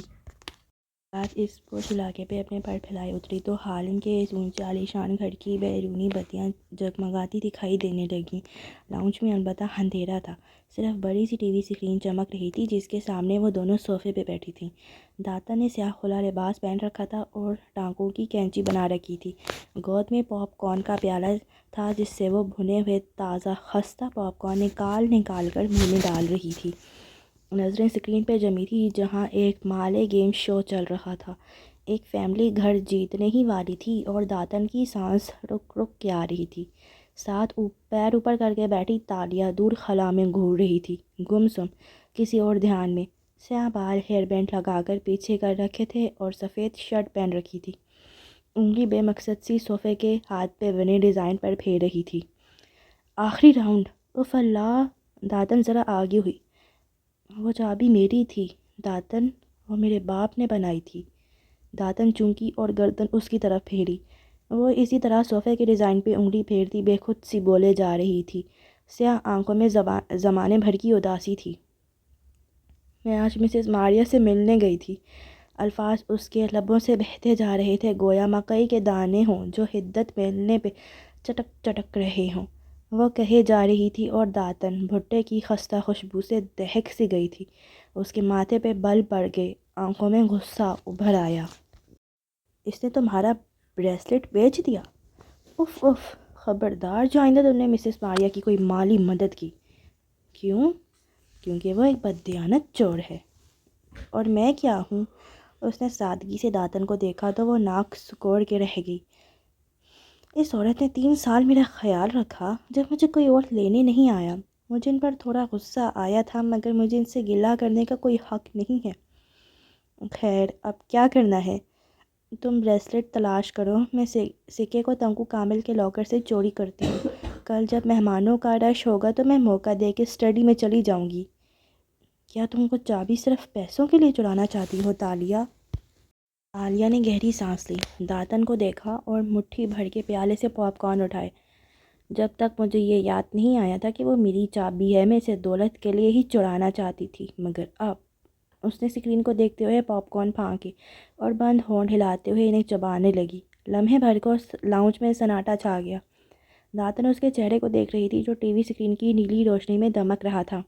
A: رات اس پرش علاقے پہ اپنے پر پھیلائے اتری تو ہالنگ کے اس اونچے عالیشان گھر کی بیرونی بتیاں جگمگاتی دکھائی دینے لگیں۔ لاؤنج میں البتہ اندھیرا تھا، صرف بڑی سی ٹی وی اسکرین چمک رہی تھی جس کے سامنے وہ دونوں صوفے پہ بیٹھی تھیں۔ داتا نے سیاہ کھلا لباس پہن رکھا تھا اور ٹانکوں کی کینچی بنا رکھی تھی۔ گود میں پاپ کارن کا پیالہ تھا جس سے وہ بھنے ہوئے تازہ خستہ پاپ کارن نکال کر منہ میں ڈال رہی تھی۔ نظریں اسکرین پہ جمی تھی جہاں ایک مالے گیم شو چل رہا تھا۔ ایک فیملی گھر جیتنے ہی والی تھی اور داتن کی سانس رک رک کے آ رہی تھی۔ ساتھ پیر اوپر کر کے بیٹھی تالیہ دور خلا میں گھور رہی تھی، گمسم کسی اور دھیان میں۔ سیاہ بال ہیئر بینڈ لگا کر پیچھے کر رکھے تھے اور سفید شرٹ پہن رکھی تھی۔ انگلی بے مقصد سی صوفے کے ہاتھ پہ بنے ڈیزائن پر پھیر رہی تھی۔ آخری راؤنڈ، اف اللہ! داتن ذرا آگے ہوئی۔ وہ چابی میری تھی داتن، وہ میرے باپ نے بنائی تھی۔ داتن چونکی اور گردن اس کی طرف پھیری۔ وہ اسی طرح صوفے کے ڈیزائن پہ انگلی پھیرتی بے خود سی بولے جا رہی تھی۔ سیاہ آنکھوں میں زمانے بھر کی اداسی تھی۔ میں آج مسز ماریا سے ملنے گئی تھی۔ الفاظ اس کے لبوں سے بہتے جا رہے تھے گویا مکئی کے دانے ہوں جو حدت ملنے پہ چٹک چٹک رہے ہوں۔ وہ کہے جا رہی تھی اور داتن بھٹے کی خستہ خوشبو سے دہک سی گئی تھی۔ اس کے ماتھے پہ بل پڑ گئے، آنکھوں میں غصہ ابھر آیا۔ اس نے تمہارا بریسلٹ بیچ دیا؟ If if! خبردار جو آئندہ تم نے مسز ماریا کی کوئی مالی مدد کی۔ کیوں؟ کیونکہ وہ ایک بددیانت چور ہے۔ اور میں کیا ہوں؟ اس نے سادگی سے داتن کو دیکھا تو وہ ناک سکوڑ کے رہ گئی۔ اس عورت نے 3 سال میرا خیال رکھا جب مجھے کوئی اور لینے نہیں آیا۔ مجھے ان پر تھوڑا غصہ آیا تھا مگر مجھے ان سے گلہ کرنے کا کوئی حق نہیں ہے۔ خیر اب کیا کرنا ہے؟ تم بریسلٹ تلاش کرو، میں سکے کو تنکو کامل کے لاکر سے چوری کرتی ہوں۔ کل جب مہمانوں کا رش ہوگا تو میں موقع دے کے اسٹڈی میں چلی جاؤں گی۔ کیا تم کو چابی صرف پیسوں کے لیے چرانا چاہتی ہو تالیہ؟ تالیہ نے گہری سانس لی، داتن کو دیکھا اور مٹھی بھر کے پیالے سے پاپ کارن اٹھائے۔ جب تک مجھے یہ یاد نہیں آیا تھا کہ وہ میری چابی ہے، میں اسے دولت کے لیے ہی چرانا چاہتی تھی، مگر اب… اس نے اسکرین کو دیکھتے ہوئے پاپ کارن پھانکے اور بند ہونٹ ہلاتے ہوئے انہیں چبانے لگی۔ لمحے بھر کو لاؤنج میں سناٹا چھا گیا۔ داتن اس کے چہرے کو دیکھ رہی تھی جو ٹی وی اسکرین کی نیلی روشنی میں دمک رہا تھا۔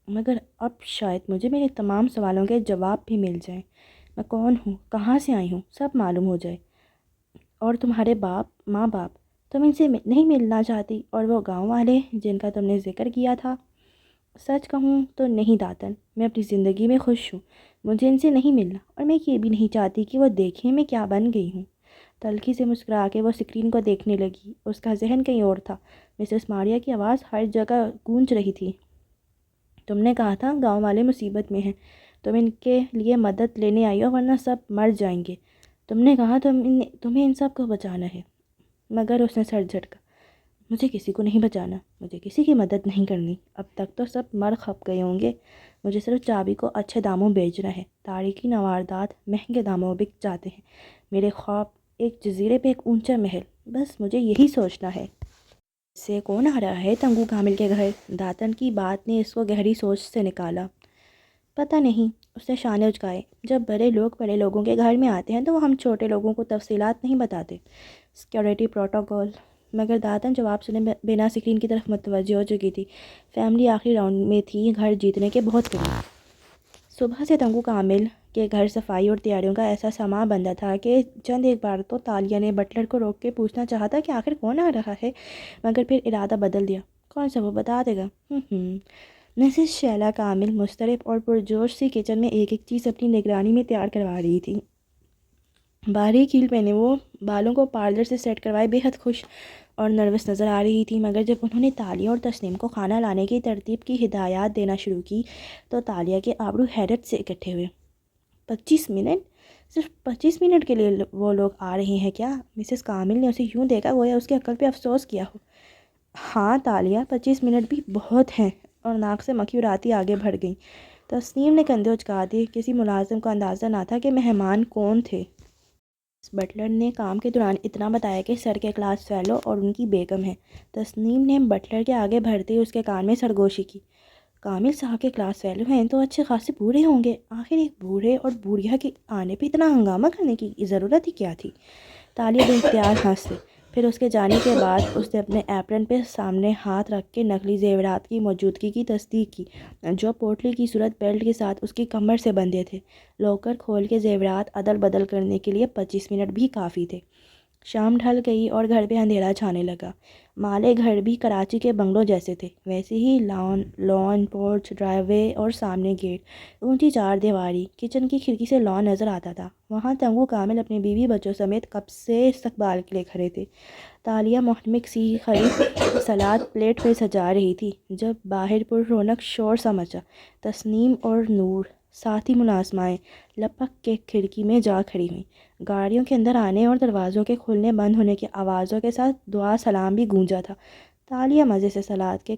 A: مگر اب شاید مجھے میرے تمام سوالوں کے جواب بھی مل جائیں۔ میں کون ہوں، کہاں سے آئی ہوں، سب معلوم ہو جائے۔ اور تمہارے ماں باپ، تم ان سے نہیں ملنا چاہتی؟ اور وہ گاؤں والے جن کا تم نے ذکر کیا تھا؟ سچ کہوں تو نہیں داتن، میں اپنی زندگی میں خوش ہوں، مجھے ان سے نہیں ملنا، اور میں یہ بھی نہیں چاہتی کہ وہ دیکھیں میں کیا بن گئی ہوں۔ تلخی سے مسکرا کے وہ اسکرین کو دیکھنے لگی۔ اس کا ذہن کہیں اور تھا۔ مسز ماریا کی آواز ہر جگہ گونج رہی تھی۔ تم نے کہا تھا گاؤں والے مصیبت میں ہیں، تم ان کے لیے مدد لینے آئی ہو ورنہ سب مر جائیں گے۔ تم نے کہا تمہیں ان سب کو بچانا ہے۔ مگر اس نے سر جھٹکا۔ مجھے کسی کو نہیں بچانا، مجھے کسی کی مدد نہیں کرنی، اب تک تو سب مر کھپ گئے ہوں گے۔ مجھے صرف چابی کو اچھے داموں بیچنا ہے۔ تاریکی نواردات مہنگے داموں بک جاتے ہیں۔ میرے خواب ایک جزیرے پہ ایک اونچا محل، بس مجھے یہی سوچنا ہے۔ سے کون آ رہا ہے تنگو کامل کے گھر؟ داتن کی بات نے اس کو گہری سوچ سے نکالا۔ پتہ نہیں، اس نے شانے اچکائے۔ جب بڑے لوگ بڑے لوگوں کے گھر میں آتے ہیں تو ہم چھوٹے لوگوں کو تفصیلات نہیں بتاتے، سیکیورٹی پروٹوکول۔ مگر داتن جواب سنے بنا اسکرین کی طرف متوجہ ہو چکی تھی۔ فیملی آخری راؤنڈ میں تھی، گھر جیتنے کے بہت قریب۔ صبح سے تنگو کامل کے گھر صفائی اور تیاریوں کا ایسا سماں بندہ تھا کہ چند ایک بار تو تالیہ نے بٹلر کو روک کے پوچھنا چاہا تھا کہ آخر کون آ رہا ہے، مگر پھر ارادہ بدل دیا۔ کون سا وہ بتا دے گا۔ مسز شیلا کامل مضطرب اور پرجوش سی کچن میں ایک ایک چیز اپنی نگرانی میں تیار کروا رہی تھی۔ باریک ہیل پہنے وہ بالوں کو پارلر سے سیٹ کروائے بے حد خوش اور نروس نظر آ رہی تھی، مگر جب انہوں نے تالیہ اور تسنیم کو کھانا لانے کی ترتیب کی ہدایات دینا شروع کی تو تالیہ کے ابرو حیرت سے اکٹھے ہوئے۔ 25 منٹ؟ صرف 25 منٹ کے لیے وہ لوگ آ رہے ہیں کیا؟ مسز کامل نے اسے یوں دیکھا گویا اس کے عقل پہ افسوس کیا ہو۔ ہاں تالیہ، 25 منٹ بھی بہت ہیں، اور ناک سے مکھی اڑاتی آگے بڑھ گئی۔ تسنیم نے کندھے اچکا دیے۔ کسی ملازم کو اندازہ نہ تھا کہ مہمان کون تھے۔ بٹلر نے کام کے دوران اتنا بتایا کہ سر کے کلاس فیلو اور ان کی بیگم ہیں۔ تسنیم نے بٹلر کے آگے بڑھتے ہی اس کے کان میں سرگوشی کی۔ کامل صاحب کے کلاس فیلو ہیں تو اچھے خاصے بوڑھے ہوں گے، آخر ایک بوڑھے اور بوڑھیا کے آنے پہ اتنا ہنگامہ کرنے کی ضرورت ہی کیا تھی؟ تالیہ بے اختیار ہنس دی۔ پھر اس کے جانے کے بعد اس نے اپنے ایپرن پہ سامنے ہاتھ رکھ کے نقلی زیورات کی موجودگی کی تصدیق کی جو پوٹلی کی صورت بیلٹ کے ساتھ اس کی کمر سے بندھے تھے۔ لاکر کھول کے زیورات عدل بدل کرنے کے لیے 25 منٹ بھی کافی تھے۔ شام ڈھل گئی اور گھر پہ اندھیرا چھانے لگا۔ مالے گھر بھی کراچی کے بنگلوں جیسے تھے، ویسے ہی لان پورچ، ڈرائیو وے اور سامنے گیٹ، اونچی چار دیواری۔ کچن کی کھڑکی سے لان نظر آتا تھا۔ وہاں تنگو کامل اپنے بیوی بچوں سمیت کب سے استقبال کے لیے کھڑے تھے۔ تالیہ محنک سی خرید سلاد پلیٹ پہ سجا رہی تھی جب باہر پر رونق شور سا مچا۔ تسنیم اور نور ساتھی ملازمائیں لپک کے کھڑکی میں جا کھڑی ہوئیں۔ گاڑیوں کے اندر آنے اور دروازوں کے کھلنے بند ہونے کی آوازوں کے ساتھ دعا سلام بھی گونجا تھا۔ تالیہ مزے سے سلاد کے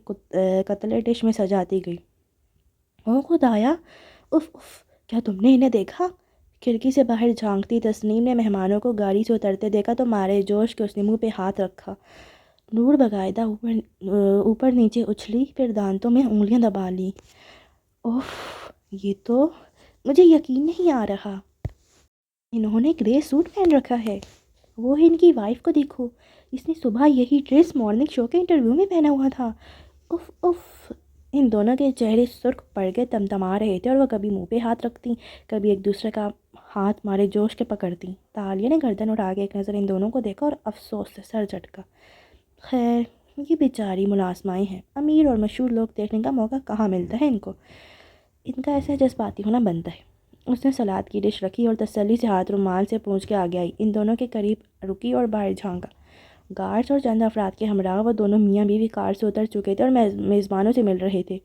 A: قطلے ڈش میں سجاتی گئی۔ او خدایا، اف اف، کیا تم نے انہیں دیکھا؟ کھڑکی سے باہر جھانکتی تسنیم نے مہمانوں کو گاڑی سے اترتے دیکھا تو مارے جوش کے اس نے منہ پہ ہاتھ رکھا۔ نور باقاعدہ اوپر نیچے اچھلی، پھر دانتوں میں انگلیاں دبا لیں۔ اوف، یہ تو مجھے یقین نہیں آ رہا۔ انہوں نے گرے سوٹ پہن رکھا ہے۔ وہ ان کی وائف کو دیکھو، اس نے صبح یہی ڈریس مارننگ شو کے انٹرویو میں پہنا ہوا تھا۔ اف اف، ان دونوں کے چہرے سرخ پڑ کے تمتما رہے تھے اور وہ کبھی منہ پہ ہاتھ رکھتی، کبھی ایک دوسرے کا ہاتھ مارے جوش کے پکڑتی۔ تالیہ نے گردن اٹھا کے ایک نظر ان دونوں کو دیکھا اور افسوس سے سر جھٹکا۔ خیر، یہ بیچاری ملازمائیں ہیں، امیر اور مشہور لوگ دیکھنے کا موقع کہاں ملتا ہے ان کو، ان کا ایسا جذباتی ہونا بنتا ہے۔ اس نے سلاد کی ڈش رکھی اور تسلی سے ہاتھ رومال سے پونچھ کے آگے آئی، ان دونوں کے قریب رکی اور باہر جھانکا۔ گارڈز اور چند افراد کے ہمراہ وہ دونوں میاں بیوی کار سے اتر چکے تھے اور میزبانوں سے مل رہے تھے۔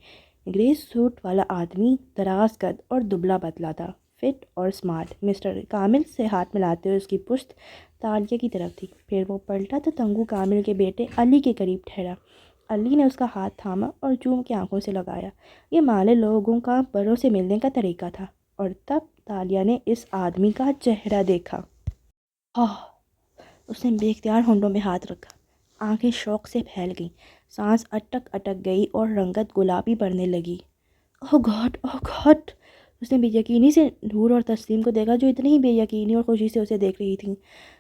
A: گرے سوٹ والا آدمی دراز قد اور دبلا پتلا تھا، فٹ اور سمارٹ۔ مسٹر کامل سے ہاتھ ملاتے ہوئے اس کی پشت تالیہ کی طرف تھی، پھر وہ پلٹا تو تنگو کامل کے بیٹے علی کے قریب ٹھہرا۔ علی نے اس کا ہاتھ تھاما اور چوم کے آنکھوں سے لگایا۔ یہ مالے لوگوں کا بڑوں سے ملنے کا طریقہ تھا، اور تب تالیہ نے اس آدمی کا چہرہ دیکھا۔ اس نے بے اختیار ہونٹوں پہ ہاتھ رکھا، آنکھیں شوق سے پھیل گئیں، سانس اٹک گئی اور رنگت گلابی پڑنے لگی۔ اوہ گاڈ، اوہ گاڈ! اس نے بے یقینی سے نور اور تسلیم کو دیکھا جو اتنی ہی بے یقینی اور خوشی سے اسے دیکھ رہی تھیں۔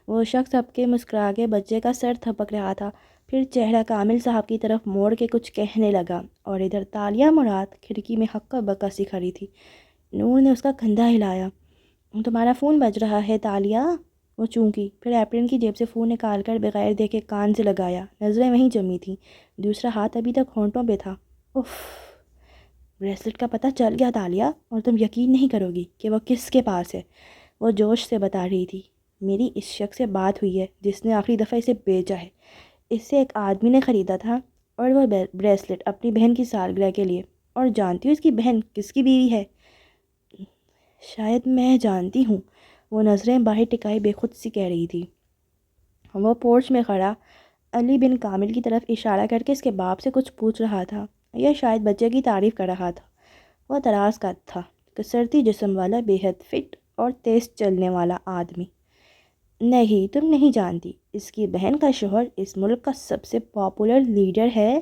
A: وہ شخص اب کے مسکرا کے بچے کا سر تھپک رہا تھا، پھر چہرہ کامل صاحب کی طرف موڑ کے کچھ کہنے لگا، اور ادھر تالیہ مراد کھڑکی میں ہکا بکا سی کھڑی تھی۔ نور نے اس کا کندھا ہلایا۔ تمہارا فون بج رہا ہے تالیہ۔ وہ چونکی، پھر ایپرن کی جیب سے فون نکال کر بغیر دیکھے کان سے لگایا، نظریں وہیں جمی تھیں، دوسرا ہاتھ ابھی تک ہونٹوں پہ تھا۔ اف، بریسلٹ کا پتہ چل گیا تالیہ، اور تم یقین نہیں کرو گی کہ وہ کس کے پاس ہے، وہ جوش سے بتا رہی تھی۔ میری اس شخص سے بات ہوئی ہے جس نے آخری دفعہ اسے بیچا ہے، اس سے ایک آدمی نے خریدا تھا، اور وہ بریسلٹ اپنی بہن کی سالگرہ کے لیے۔ اور جانتی ہو اس کی بہن کس کی بیوی ہے؟ شاید میں جانتی ہوں، وہ نظریں باہر ٹکائے بے خود سی کہہ رہی تھی۔ وہ پورچ میں کھڑا علی بن کامل کی طرف اشارہ کر کے اس کے باپ سے کچھ پوچھ رہا تھا، یا شاید بچے کی تعریف کر رہا تھا۔ وہ دراز قد تھا، کسرتی جسم والا، بے حد فٹ اور تیز چلنے والا آدمی۔ نہیں، تم نہیں جانتی، اس کی بہن کا شوہر اس ملک کا سب سے پاپولر لیڈر ہے۔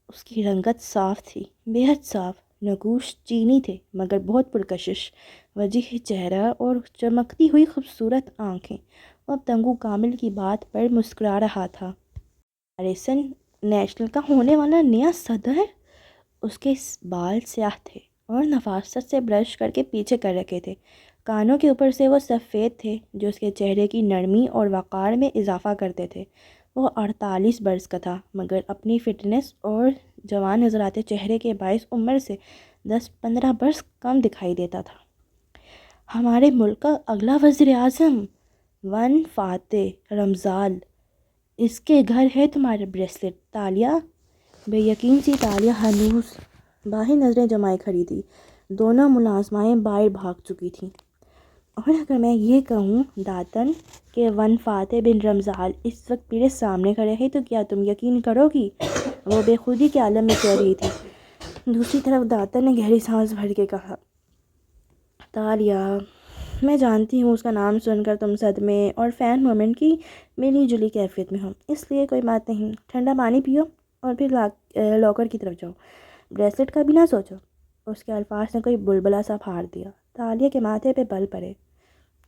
A: اس کی رنگت صاف تھی، بے حد صاف، نگوش چینی تھے مگر بہت پرکشش، وجیح چہرہ اور چمکتی ہوئی خوبصورت آنکھیں۔ وہ اب تنگو کامل کی بات پر مسکرا رہا تھا۔ ہیریسن نیشنل کا ہونے والا نیا صدر؟ اس کے بال سیاہ تھے اور نفاست سے برش کر کے پیچھے کر رکھے تھے، کانوں کے اوپر سے وہ سفید تھے جو اس کے چہرے کی نرمی اور وقار میں اضافہ کرتے تھے۔ وہ 48 برس کا تھا مگر اپنی فٹنس اور جوان نظر آتے چہرے کے باعث عمر سے 10-15 برس کم دکھائی دیتا تھا۔ ہمارے ملک کا اگلا وزیر اعظم ون فاتح رمضان، اس کے گھر ہے تمہارا بریسلٹ۔ تالیہ بے یقین سی تالیہ ہنوز باہر نظریں جمائے کھڑی تھی۔ دونوں ملازمائیں باہر بھاگ چکی تھیں۔ اور اگر میں یہ کہوں داتن کہ ون فاتح بن رمضان اس وقت میرے سامنے کھڑے ہیں تو کیا تم یقین کرو گی؟ وہ بے خودی کے عالم میں کہہ رہی تھی۔ دوسری طرف داتن نے گہری سانس بھر کے کہا، تالیہ میں جانتی ہوں اس کا نام سن کر تم صدمے اور فین مومنٹ کی ملی جلی کیفیت میں ہو، اس لیے کوئی بات نہیں، ٹھنڈا پانی پیو اور پھر لاکر کی طرف جاؤ، بریسلٹ کا بھی نہ سوچو۔ اس کے الفاظ نے کوئی بلبلا سا پھاڑ دیا۔ تالیہ کے ماتھے پہ بل پڑے۔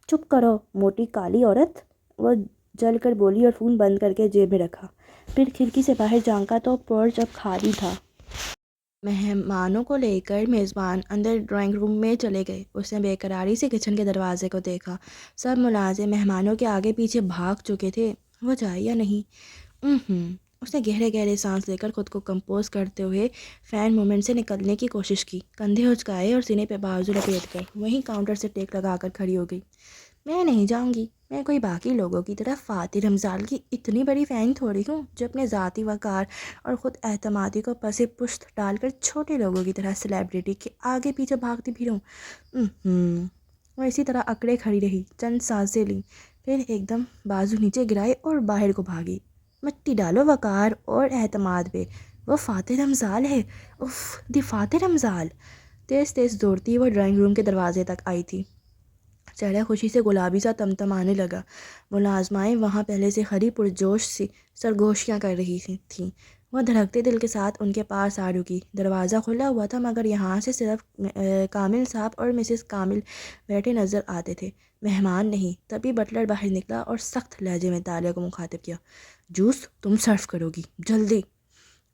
A: چپ کرو موٹی کالی عورت، وہ جل کر بولی اور فون بند کر کے جیب میں رکھا۔ پھر کھڑکی سے باہر جھانکا تو پورچ اب خالی تھا۔ مہمانوں کو لے کر میزبان اندر ڈرائنگ روم میں چلے گئے۔ اس نے بے قراری سے کچن کے دروازے کو دیکھا۔ سب ملازم مہمانوں کے آگے پیچھے بھاگ چکے تھے۔ وہ جائے یا نہیں؟ اس نے گہرے گہرے سانس لے کر خود کو کمپوز کرتے ہوئے فین مومنٹ سے نکلنے کی کوشش کی۔ کندھے اچکائے اور سینے پہ بازو لپیٹ کر وہیں کاؤنٹر سے ٹیک لگا کر کھڑی ہو گئی۔ میں نہیں جاؤں گی، میں کوئی باقی لوگوں کی طرح فاتح رمضان کی اتنی بڑی فین تھوڑی ہوں جو اپنے ذاتی وقار اور خود اعتمادی کو پس پشت ڈال کر چھوٹے لوگوں کی طرح سیلیبریٹی کے آگے پیچھے بھاگتی پھروں۔ وہ اسی طرح اکڑے کھڑی رہی، چند سانسیں لیں، پھر ایک دم بازو نیچے گرائے اور باہر کو بھاگی۔ مٹی ڈالو وقار اور اعتماد پہ، وہ فاتح رمضان ہے، اف دی فاتح رمضان۔ تیز تیز دوڑتی وہ ڈرائنگ روم کے دروازے تک آئی تھی۔ چہرہ خوشی سے گلابی سا تمتمانے لگا۔ ملازمائیں وہاں پہلے سے کھڑی پرجوش سی سرگوشیاں کر رہی تھیں۔ وہ دھڑکتے دل کے ساتھ ان کے پاس آ رکی۔ دروازہ کھلا ہوا تھا مگر یہاں سے صرف کامل صاحب اور مسز کامل بیٹھے نظر آتے تھے، مہمان نہیں۔ تبھی بٹلر باہر نکلا اور سخت لہجے میں تالیہ کو مخاطب کیا، جوس تم سرو کرو گی، جلدی۔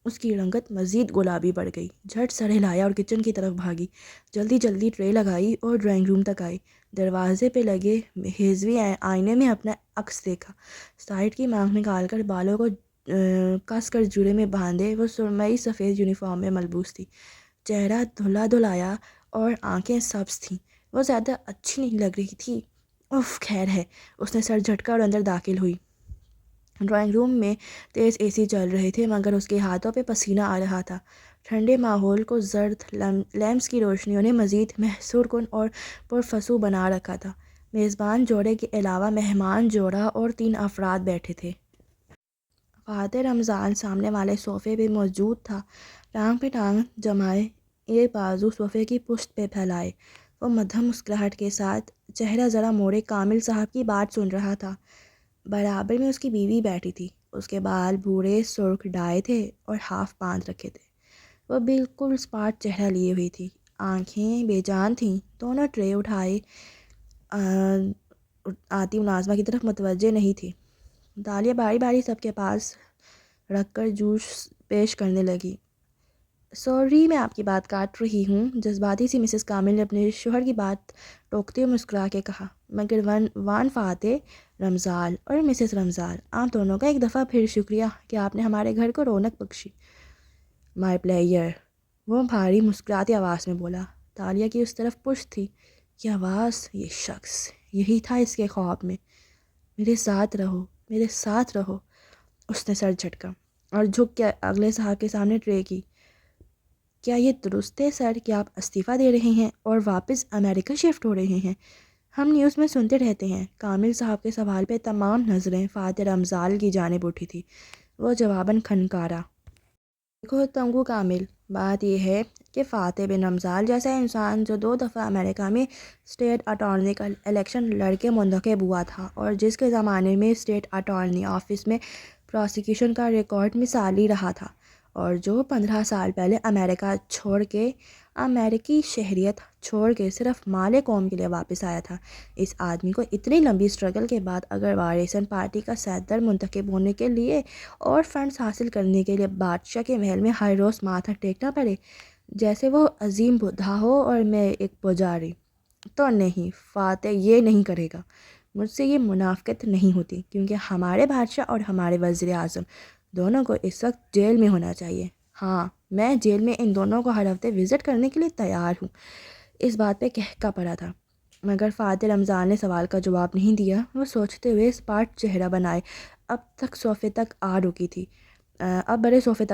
A: اس کی رنگت مزید گلابی بڑھ گئی، جھٹ سر ہلایا اور کچن کی طرف بھاگی۔ جلدی جلدی ٹرے لگائی اور ڈرائنگ روم تک آئی۔ دروازے پہ لگے ہیزوی آئینے میں اپنا عکس دیکھا۔ سائڈ کی مانگ نکال کر بالوں کو کس کر جوڑے میں باندھے وہ سرمئی سفید یونیفارم میں ملبوس تھی۔ چہرہ دھلا دھلایا اور آنکھیں سبز تھیں۔ وہ زیادہ اچھی نہیں لگ رہی تھی۔ اف خیر ہے، اس نے سر جھٹکا اور اندر داخل ہوئی۔ ڈرائنگ روم میں تیز اے سی چل رہے تھے مگر اس کے ہاتھوں پہ پسینہ آ رہا تھا۔ ٹھنڈے ماحول کو زرد لیمپس کی روشنیوں نے مزید محصور کن اور پرفسو بنا رکھا تھا۔ میزبان جوڑے کے علاوہ مہمان جوڑا اور 3 افراد بیٹھے تھے۔ فاتح رمضان سامنے والے صوفے پہ موجود تھا، ٹانگ پہ ٹانگ جمائے، ایک بازو صوفے کی پشت پہ پھیلائے۔ وہ مدھم مسکراہٹ کے ساتھ چہرہ ذرا موڑے کامل صاحب کی بات سن رہا تھا۔ برابر میں اس کی بیوی بیٹھی تھی۔ اس کے بال بھورے سرخ ڈائے تھے اور ہاف باندھ رکھے تھے۔ وہ بالکل اسپاٹ چہرہ لیے ہوئی تھی، آنکھیں بے جان تھیں۔ دونوں ٹرے اٹھائے آتی ملازمہ کی طرف متوجہ نہیں تھی۔ تالیہ باری باری سب کے پاس رکھ کر جوس پیش کرنے لگی۔ سوری میں آپ کی بات کاٹ رہی ہوں، جذباتی سی مسز کامل نے اپنے شوہر کی بات ٹوکتے ہوئے مسکرا کے کہا، مگر وان فاتح رمضان اور مسز رمضان، آپ دونوں کا ایک دفعہ پھر شکریہ کہ آپ نے ہمارے گھر کو رونق بخشی۔ مائی پلیئر، وہ بھاری مسکراتی آواز میں بولا۔ تالیہ کی اس طرف پشت تھی، یہ آواز، یہ شخص، یہی تھا اس کے خواب میں۔ میرے ساتھ رہو، میرے ساتھ رہو۔ اس نے سر جھٹکا اور جھک کے اگلے صاحب کے سامنے ٹرے کی۔ کیا یہ درست ہے سر کہ آپ استعفیٰ دے رہے ہیں اور واپس امریکہ شفٹ ہو رہے ہیں؟ ہم نیوز میں سنتے رہتے ہیں۔ کامل صاحب کے سوال پہ تمام نظریں فاتح رمضان کی جانب اٹھی تھی۔ وہ جواباً کھنکارا، دیکھو تنگو کامل، بات یہ ہے کہ فاتح بن رمضان جیسا انسان جو 2 دفعہ امریکہ میں اسٹیٹ اٹارنی کا الیکشن لڑ کے منتخب ہوا تھا اور جس کے زمانے میں اسٹیٹ اٹارنی آفس میں پراسیکیوشن کا ریکارڈ مثالی رہا تھا، اور جو 15 سال پہلے امریکہ چھوڑ کے، امریکی شہریت چھوڑ کے صرف مال قوم کے لیے واپس آیا تھا، اس آدمی کو اتنی لمبی سٹرگل کے بعد اگر وارثاً پارٹی کا صدر منتخب ہونے کے لیے اور فنڈز حاصل کرنے کے لیے بادشاہ کے محل میں ہر روز ماتھا ٹیکنا پڑے جیسے وہ عظیم بدھا ہو اور میں ایک پجاری، تو نہیں، فاتح یہ نہیں کرے گا۔ مجھ سے یہ منافقت نہیں ہوتی، کیونکہ ہمارے بادشاہ اور ہمارے وزیر اعظم دونوں کو اس وقت جیل میں ہونا چاہیے۔ ہاں، میں جیل میں ان دونوں کو ہر ہفتے وزٹ کرنے کے لیے تیار ہوں۔ اس بات پہ کہکا پڑا تھا، مگر فاتح رمضان نے سوال کا جواب نہیں دیا۔ وہ سوچتے ہوئے اسپاٹ چہرہ بنائے۔ اب بڑے صوفے تک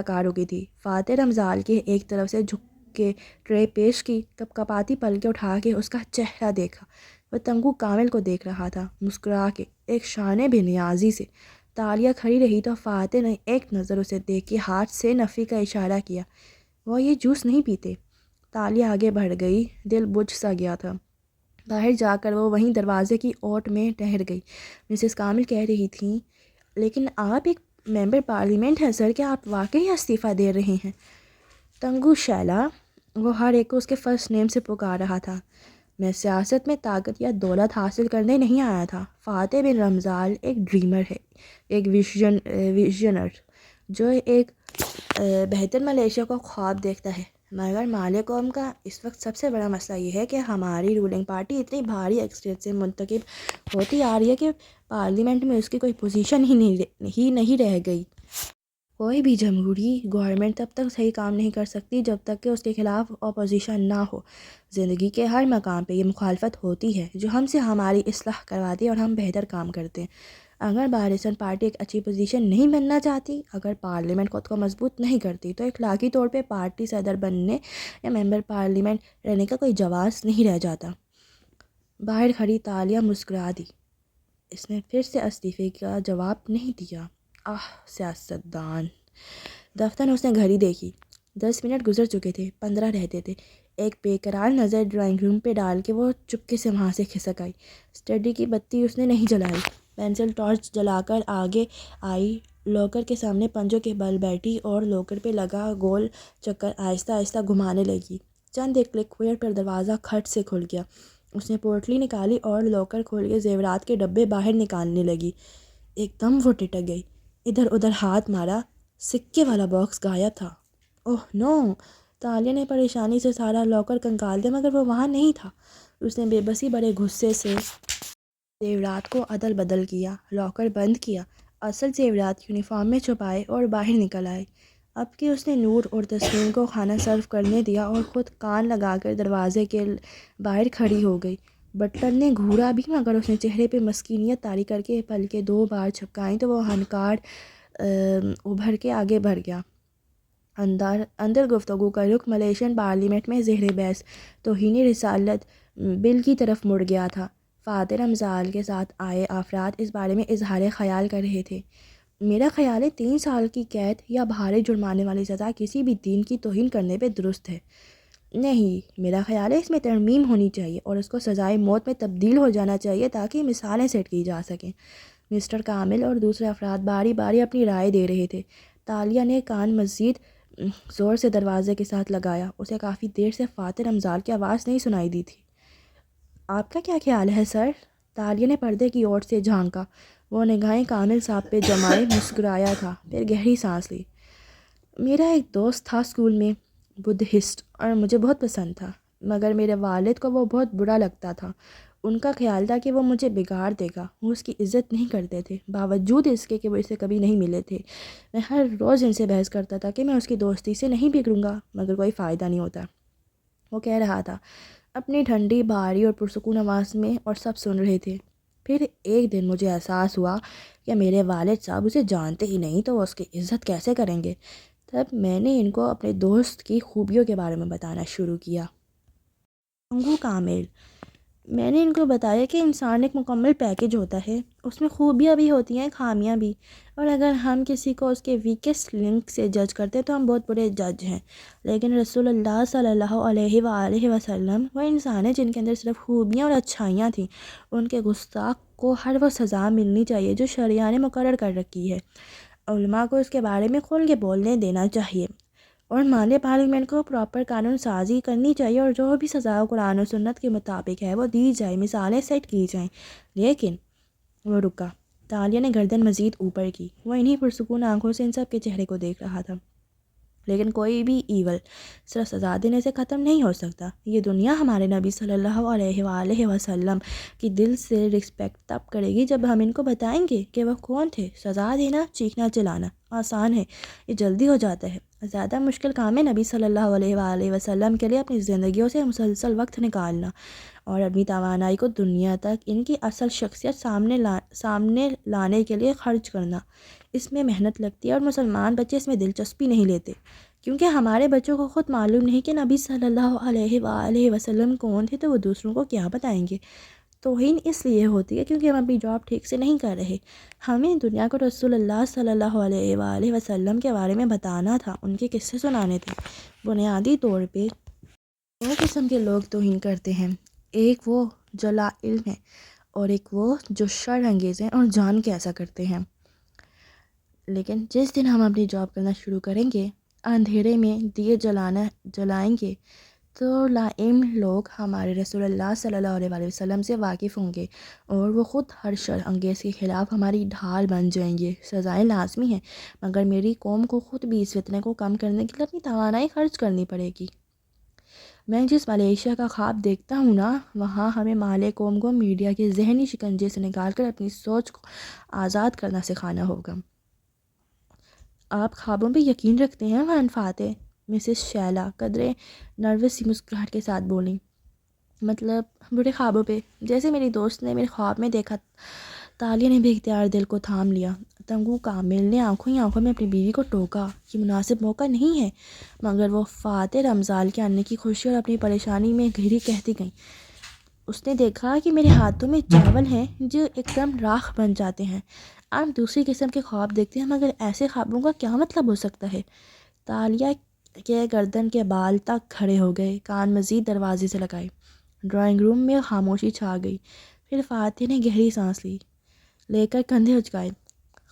A: آ رکی تھی۔ فاتح رمضان کے ایک طرف سے جھک کے ٹرے پیش کی، کپ کپاتی پلکیں اٹھا کے اس کا چہرہ دیکھا۔ وہ تنگو کامل کو دیکھ رہا تھا، مسکرا کے، ایک شانے بے نیازی سے۔ تالیہ کھڑی رہی تو فاتح نے ایک نظر اسے دیکھ کے ہاتھ سے نفی کا اشارہ کیا۔ وہ یہ جوس نہیں پیتے۔ تالیہ آگے بڑھ گئی، دل بجھ سا گیا تھا۔ باہر جا کر وہ وہیں دروازے کی اوٹ میں ٹھہر گئی۔ مسز کامل کہہ رہی تھیں، لیکن آپ ایک ممبر پارلیمنٹ ہیں سر، کیا آپ واقعی استعفیٰ دے رہے ہیں؟ تنگو شیلا، وہ ہر ایک کو اس کے فرسٹ نیم سے پکار رہا تھا۔ میں سیاست میں طاقت یا دولت حاصل کرنے نہیں آیا تھا۔ فاتح بن رمضان ایک ڈریمر ہے، ایک ویژنر، جو ایک بہتر ملیشیا کو خواب دیکھتا ہے۔ مگر مال قوم کا اس وقت سب سے بڑا مسئلہ یہ ہے کہ ہماری رولنگ پارٹی اتنی بھاری اکثریت سے منتخب ہوتی آ رہی ہے کہ پارلیمنٹ میں اس کی کوئی پوزیشن ہی نہیں رہ گئی۔ کوئی بھی جمہوری گورنمنٹ تب تک صحیح کام نہیں کر سکتی جب تک کہ اس کے خلاف اپوزیشن نہ ہو۔ زندگی کے ہر مقام پہ یہ مخالفت ہوتی ہے جو ہم سے ہماری اصلاح کرواتی ہے اور ہم بہتر کام کرتے ہیں۔ اگر بارسن پارٹی ایک اچھی پوزیشن نہیں بننا چاہتی، اگر پارلیمنٹ خود کو مضبوط نہیں کرتی، تو اخلاقی طور پہ پارٹی صدر بننے یا ممبر پارلیمنٹ رہنے کا کوئی جواز نہیں رہ جاتا۔ باہر کھڑی تالیہ مسکرا دی۔ اس نے پھر سے استعفے کا جواب نہیں دیا۔ سیاستدان۔ دفتر اس نے گھڑی دیکھی، 10 منٹ گزر چکے تھے، 15 رہتے تھے۔ ایک بے قرار نظر ڈرائنگ روم پہ ڈال کے وہ چپکے سے وہاں سے کھسک آئی۔ اسٹڈی کی بتی اس نے نہیں جلائی، پینسل ٹارچ جلا کر آگے آئی، لاکر کے سامنے پنجوں کے بل بیٹھی اور لاکر پہ لگا گول چکر آہستہ آہستہ گھمانے لگی۔ چند ایک کلک ہوئے پر دروازہ کھٹ سے کھل گیا۔ اس نے پورٹلی نکالی اور لاکر کھول کے زیورات کے ڈبے باہر نکالنے لگی۔ ایک دم وہ ٹٹک گئی، ادھر ادھر ہاتھ مارا، سکے والا باکس غائب تھا۔ اوہ نو! تالیہ نے پریشانی سے سارا لاکر کنکال دیا، مگر وہ وہاں نہیں تھا۔ اس نے بے بسی بڑے غصے سے زیورات کو عدل بدل کیا، لاکر بند کیا، اصل زیورات یونیفارم میں چھپائے اور باہر نکل آئی۔ اب کہ اس نے نور اور تسنیم کو کھانا سرو کرنے دیا اور خود کان لگا کر دروازے کے باہر کھڑی ہو گئی۔ بٹلر نے گھورا بھی، مگر اس نے چہرے پہ مسکینیت طاری کر کے پلکیں 2 بار چھپکائیں تو وہ ہنکار ابھر کے آگے بڑھ گیا۔ اندر گفتگو کا رخ ملیشین پارلیمنٹ میں زیر بحث توہین رسالت بل کی طرف مڑ گیا تھا۔ فاتح رمضان کے ساتھ آئے افراد اس بارے میں اظہار خیال کر رہے تھے۔ میرا خیال ہے 3 سال کی قید یا بھاری جرمانے والی سزا کسی بھی دین کی توہین کرنے پہ درست ہے۔ نہیں، میرا خیال ہے اس میں ترمیم ہونی چاہیے اور اس کو سزائے موت میں تبدیل ہو جانا چاہیے تاکہ مثالیں سیٹ کی جا سکیں۔ مسٹر کامل اور دوسرے افراد باری باری اپنی رائے دے رہے تھے۔ تالیہ نے کان مزید زور سے دروازے کے ساتھ لگایا۔ اسے کافی دیر سے فاتح رمضان کی آواز نہیں سنائی دی تھی۔ آپ کا کیا خیال ہے سر؟ تالیہ نے پردے کی اوٹ سے جھانکا۔ وہ نگاہیں کامل صاحب پہ جمائے مسکرایا تھا، پھر گہری سانس لی۔ میرا ایک دوست تھا اسکول میں، بدھسٹ، اور مجھے بہت پسند تھا، مگر میرے والد کو وہ بہت برا لگتا تھا۔ ان کا خیال تھا کہ وہ مجھے بگاڑ دے گا۔ وہ اس کی عزت نہیں کرتے تھے، باوجود اس کے کہ وہ اسے کبھی نہیں ملے تھے۔ میں ہر روز ان سے بحث کرتا تھا کہ میں اس کی دوستی سے نہیں بگڑوں گا، مگر کوئی فائدہ نہیں ہوتا۔ وہ کہہ رہا تھا اپنی ٹھنڈی، بھاری اور پرسکون آواز میں، اور سب سن رہے تھے۔ پھر ایک دن مجھے احساس ہوا کہ میرے والد صاحب اسے جانتے ہی نہیں تو وہ اس کی عزت کیسے کریں گے۔ تب میں نے ان کو اپنے دوست کی خوبیوں کے بارے میں بتانا شروع کیا۔ انگو کامل، میں نے ان کو بتایا کہ انسان ایک مکمل پیکج ہوتا ہے، اس میں خوبیاں بھی ہوتی ہیں، خامیاں بھی، اور اگر ہم کسی کو اس کے ویکسٹ لنک سے جج کرتے ہیں تو ہم بہت بڑے جج ہیں۔ لیکن رسول اللہ صلی اللہ علیہ وآلہ وسلم وہ انسان ہیں جن کے اندر صرف خوبیاں اور اچھائیاں تھیں۔ ان کے گستاخ کو ہر وہ سزا ملنی چاہیے جو شریعہ نے مقرر کر رکھی ہے۔ علماء کو اس کے بارے میں کھول کے بولنے دینا چاہیے، اور مالی پارلیمنٹ کو پراپر قانون سازی کرنی چاہیے، اور جو بھی سزا قرآن و سنت کے مطابق ہے وہ دی جائے، مثالیں سیٹ کی جائیں۔ لیکن وہ رکا۔ تالیہ نے گردن مزید اوپر کی۔ وہ انہی پرسکون آنکھوں سے ان سب کے چہرے کو دیکھ رہا تھا۔ لیکن کوئی بھی ایول صرف سزا دینے سے ختم نہیں ہو سکتا۔ یہ دنیا ہمارے نبی صلی اللہ علیہ وآلہ وسلم کی دل سے رسپیکٹ تب کرے گی جب ہم ان کو بتائیں گے کہ وہ کون تھے۔ سزا دینا، چیخنا چلانا آسان ہے، یہ جلدی ہو جاتا ہے۔ زیادہ مشکل کام ہے نبی صلی اللہ علیہ وآلہ وسلم کے لیے اپنی زندگیوں سے مسلسل وقت نکالنا اور اپنی توانائی کو دنیا تک ان کی اصل شخصیت سامنے لانے کے لیے خرچ کرنا۔ اس میں محنت لگتی ہے اور مسلمان بچے اس میں دلچسپی نہیں لیتے، کیونکہ ہمارے بچوں کو خود معلوم نہیں کہ نبی صلی اللہ علیہ وآلہ وسلم کون تھے، تو وہ دوسروں کو کیا بتائیں گے۔ توہین اس لیے ہوتی ہے کیونکہ ہم اپنی جاب ٹھیک سے نہیں کر رہے۔ ہمیں دنیا کو رسول اللہ صلی اللہ علیہ وآلہ وسلم کے بارے میں بتانا تھا، ان کے قصے سنانے تھے۔ بنیادی طور پہ دو قسم کے لوگ توہین کرتے ہیں، ایک وہ جو لا علم ہے اور ایک وہ جو شر انگیز ہیں اور جان کے ایسا کرتے ہیں۔ لیکن جس دن ہم اپنی جاب کرنا شروع کریں گے، اندھیرے میں دیے جلائیں گے، تو لا علم لوگ ہمارے رسول اللہ صلی اللہ علیہ وآلہ وسلم سے واقف ہوں گے اور وہ خود ہر شر انگیز کے خلاف ہماری ڈھال بن جائیں گے۔ سزائیں لازمی ہیں، مگر میری قوم کو خود بھی اس فتنے کو کم کرنے کے لیے اپنی توانائی خرچ کرنی پڑے گی۔ میں جس ملیشیا کا خواب دیکھتا ہوں نا، وہاں ہمیں مال قوم کو میڈیا کے ذہنی شکنجے سے نکال کر اپنی سوچ کو آزاد کرنا سکھانا ہوگا۔ آپ خوابوں پہ یقین رکھتے ہیں وان فاتح؟ مسز شیلا قدرے نروس سی مسکراہٹ کے ساتھ بولیں۔ مطلب برے خوابوں پہ؟ جیسے میری دوست نے میرے خواب میں دیکھا، تالیہ نے بے اختیار دل کو تھام لیا۔ تنگو کامل نے آنکھوں ہی آنکھوں میں اپنی بیوی کو ٹوکا۔ یہ مناسب موقع نہیں ہے، مگر وہ فاتح رمضان کے آنے کی خوشی اور اپنی پریشانی میں گھری کہتی گئیں۔ اس نے دیکھا کہ میرے ہاتھوں میں چاول ہیں جو ایک دم راکھ بن جاتے ہیں۔ آپ دوسری قسم کے خواب دیکھتے ہیں، مگر ایسے خوابوں کا کیا مطلب ہو سکتا ہے؟ تالیہ کے گردن کے بال تک کھڑے ہو گئے، کان مزید دروازے سے لگائے۔ ڈرائنگ روم میں خاموشی چھا گئی۔ پھر فاتح نے گہری سانس لے کر کندھے اچکائے۔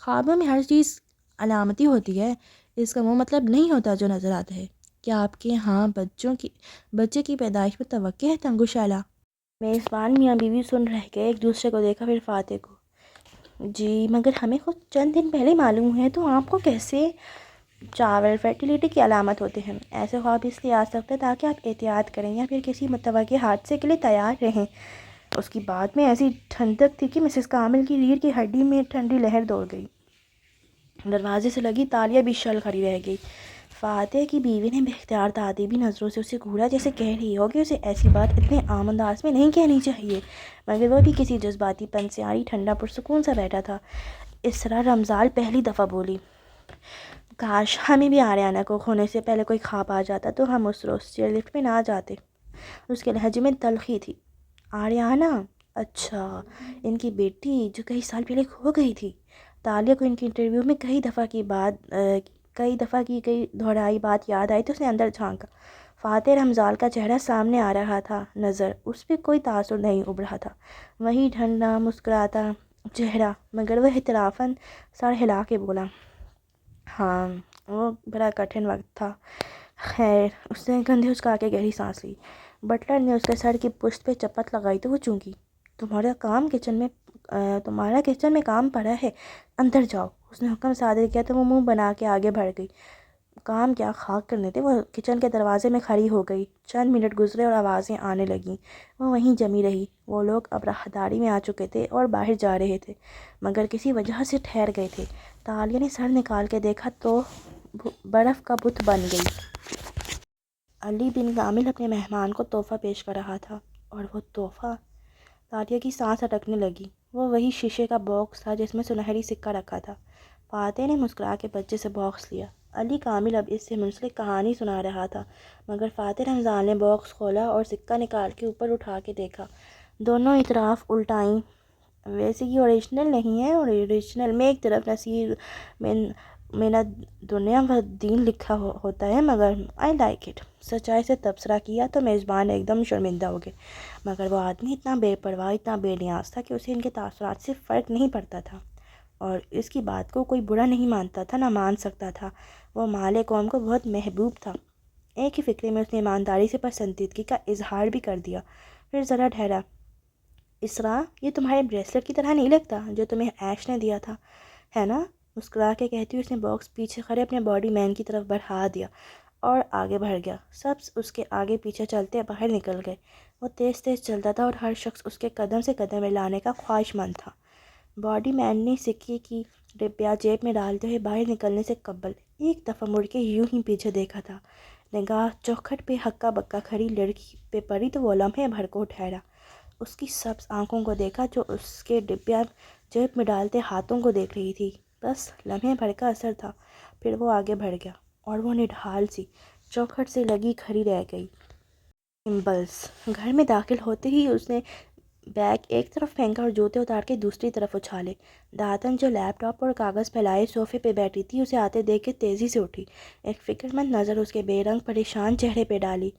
A: خوابوں میں ہر چیز علامتی ہوتی ہے، اس کا وہ مطلب نہیں ہوتا جو نظر آتا ہے۔ کیا آپ کے ہاں بچے کی پیدائش میں توقع ہے تنگو شیلا؟ میزبان میاں بیوی سن رہ گئے، ایک دوسرے کو دیکھا، پھر فاتح کو۔ جی، مگر ہمیں خود چند دن پہلے معلوم ہے، تو آپ کو کیسے؟ چاول فرٹیلیٹی کی علامت ہوتے ہیں۔ ایسے خواب اس لیے آ سکتے ہیں تاکہ آپ احتیاط کریں یا پھر کسی متوقع حادثے کے لیے تیار رہیں۔ اس کی بات میں ایسی ٹھنڈک تھی کہ مسز کامل کی ریڑھ کی ہڈی میں ٹھنڈی لہر دوڑ گئی۔ دروازے سے لگی تالیہ بھی شل کھڑی رہ گئی۔ فاتح کی بیوی نے بے اختیار تعجبی نظروں سے اسے گھورا، جیسے کہہ رہی ہو کہ اسے ایسی بات اتنے عام انداز میں نہیں کہنی چاہیے، مگر وہ بھی کسی جذباتی پن سے آری ٹھنڈا پرسکون سا بیٹھا تھا۔ اسرا رمضان پہلی دفعہ بولی، کاش ہمیں بھی آریانہ کو کھونے سے پہلے کوئی خواب آ جاتا تو ہم اس روز چیئر لفٹ میں نہ جاتے۔ اس کے لہجے میں تلخی تھی۔ آریانہ؟ اچھا، ان کی بیٹی جو کئی سال پہلے کھو گئی تھی۔ تالیہ کو ان کی انٹرویو میں کئی دفعہ کی گئی دہرائی بات یاد آئی تو اس نے اندر جھانکا۔ فاتح رمضان کا چہرہ سامنے آ رہا تھا، نظر اس پہ کوئی تاثر نہیں ابھ رہا تھا، وہی ٹھنڈا مسکراتا چہرہ، مگر وہ اعترافاً سر ہلا کے بولا، ہاں وہ بڑا کٹھن وقت تھا۔ خیر، اس نے کندھے اچکا کے گہری سانس لی۔ بٹلر نے اس کے سر کی پشت پہ چپت لگائی تو وہ چونکی۔ تمہارا کچن میں کام پڑا ہے، اندر جاؤ، اس نے حکم صادر کیا تو وہ منہ بنا کے آگے بڑھ گئی۔ کام کیا خاک کرنے تھے، وہ کچن کے دروازے میں کھڑی ہو گئی۔ چند منٹ گزرے اور آوازیں آنے لگیں، وہ وہیں جمی رہی۔ وہ لوگ اب راہداری میں آ چکے تھے اور باہر جا رہے تھے، مگر کسی وجہ سے ٹھہر گئے تھے۔ تالیہ نے سر نکال کے دیکھا تو برف کا بت بن گئی۔ علی بن کامل اپنے مہمان کو تحفہ پیش کر رہا تھا، اور وہ تحفہ؟ تالیہ کی سانس اٹکنے لگی۔ وہ وہی شیشے کا باکس تھا جس میں سنہری سکہ رکھا تھا۔ فاتح نے مسکرا کے بچے سے باکس لیا۔ علی کامل اب اس سے منسلک کہانی سنا رہا تھا، مگر فاتح رمضان نے باکس کھولا اور سکہ نکال کے اوپر اٹھا کے دیکھا۔ دونوں اطراف الٹائیں۔ ویسے یہ اوریجنل نہیں ہے، اور اوریجنل میں ایک طرف نصیر من الدنیا والدین لکھا ہوتا ہے، مگر آئی لائک اٹ۔ سچائی سے تبصرہ کیا تو میزبان ایک دم شرمندہ ہو گئے، مگر وہ آدمی اتنا بے پرواہ، اتنا بے نیاز تھا کہ اسے ان کے تاثرات سے فرق نہیں پڑتا تھا، اور اس کی بات کو کوئی برا نہیں مانتا تھا، نہ مان سکتا تھا۔ وہ مال قوم کو بہت محبوب تھا۔ ایک ہی فکرے میں اس نے ایمانداری سے پسندیدگی کا اظہار بھی کر دیا۔ پھر ذرا ٹھہرا۔ اسرا، یہ تمہارے بریسلٹ کی طرح نہیں لگتا جو تمہیں ایش نے دیا تھا، ہے نا؟ مسکرا کے کہتی ہوئی اس نے باکس پیچھے کھڑے اپنے باڈی مین کی طرف بڑھا دیا اور آگے بڑھ گیا۔ سب اس کے آگے پیچھے چلتے باہر نکل گئے۔ وہ تیز تیز چلتا تھا اور ہر شخص اس کے قدم سے قدم ملانے کا خواہش مند تھا۔ باڈی مین نے سکے کی ڈبیا جیب میں ڈالتے ہوئے باہر نکلنے سے قبل ایک دفعہ مڑ کے یوں ہی پیچھے دیکھا تھا۔ نگاہ چوکھٹ پہ ہکا بکا کھڑی لڑکی پہ پڑی تو وہ لمحے بھر کو ٹھہرا۔ اس کی سبز آنکھوں کو دیکھا جو اس کے ڈبیا جیب میں ڈالتے ہاتھوں کو دیکھ رہی تھی۔ بس لمحے بھر کا اثر تھا، پھر وہ آگے بڑھ گیا اور وہ نڈھال سی چوکھٹ سے لگی کھڑی رہ گئی۔ سمبلس۔ گھر میں داخل ہوتے ہی اس نے بیگ ایک طرف پھینکا اور جوتے اتار کے دوسری طرف اچھالے۔ داتن جو لیپ ٹاپ اور کاغذ پھیلائے صوفے پہ بیٹھی تھی اسے آتے دیکھ کے تیزی سے اٹھی، ایک فکر مند نظر اس کے بے رنگ پریشان چہرے پہ ڈالی۔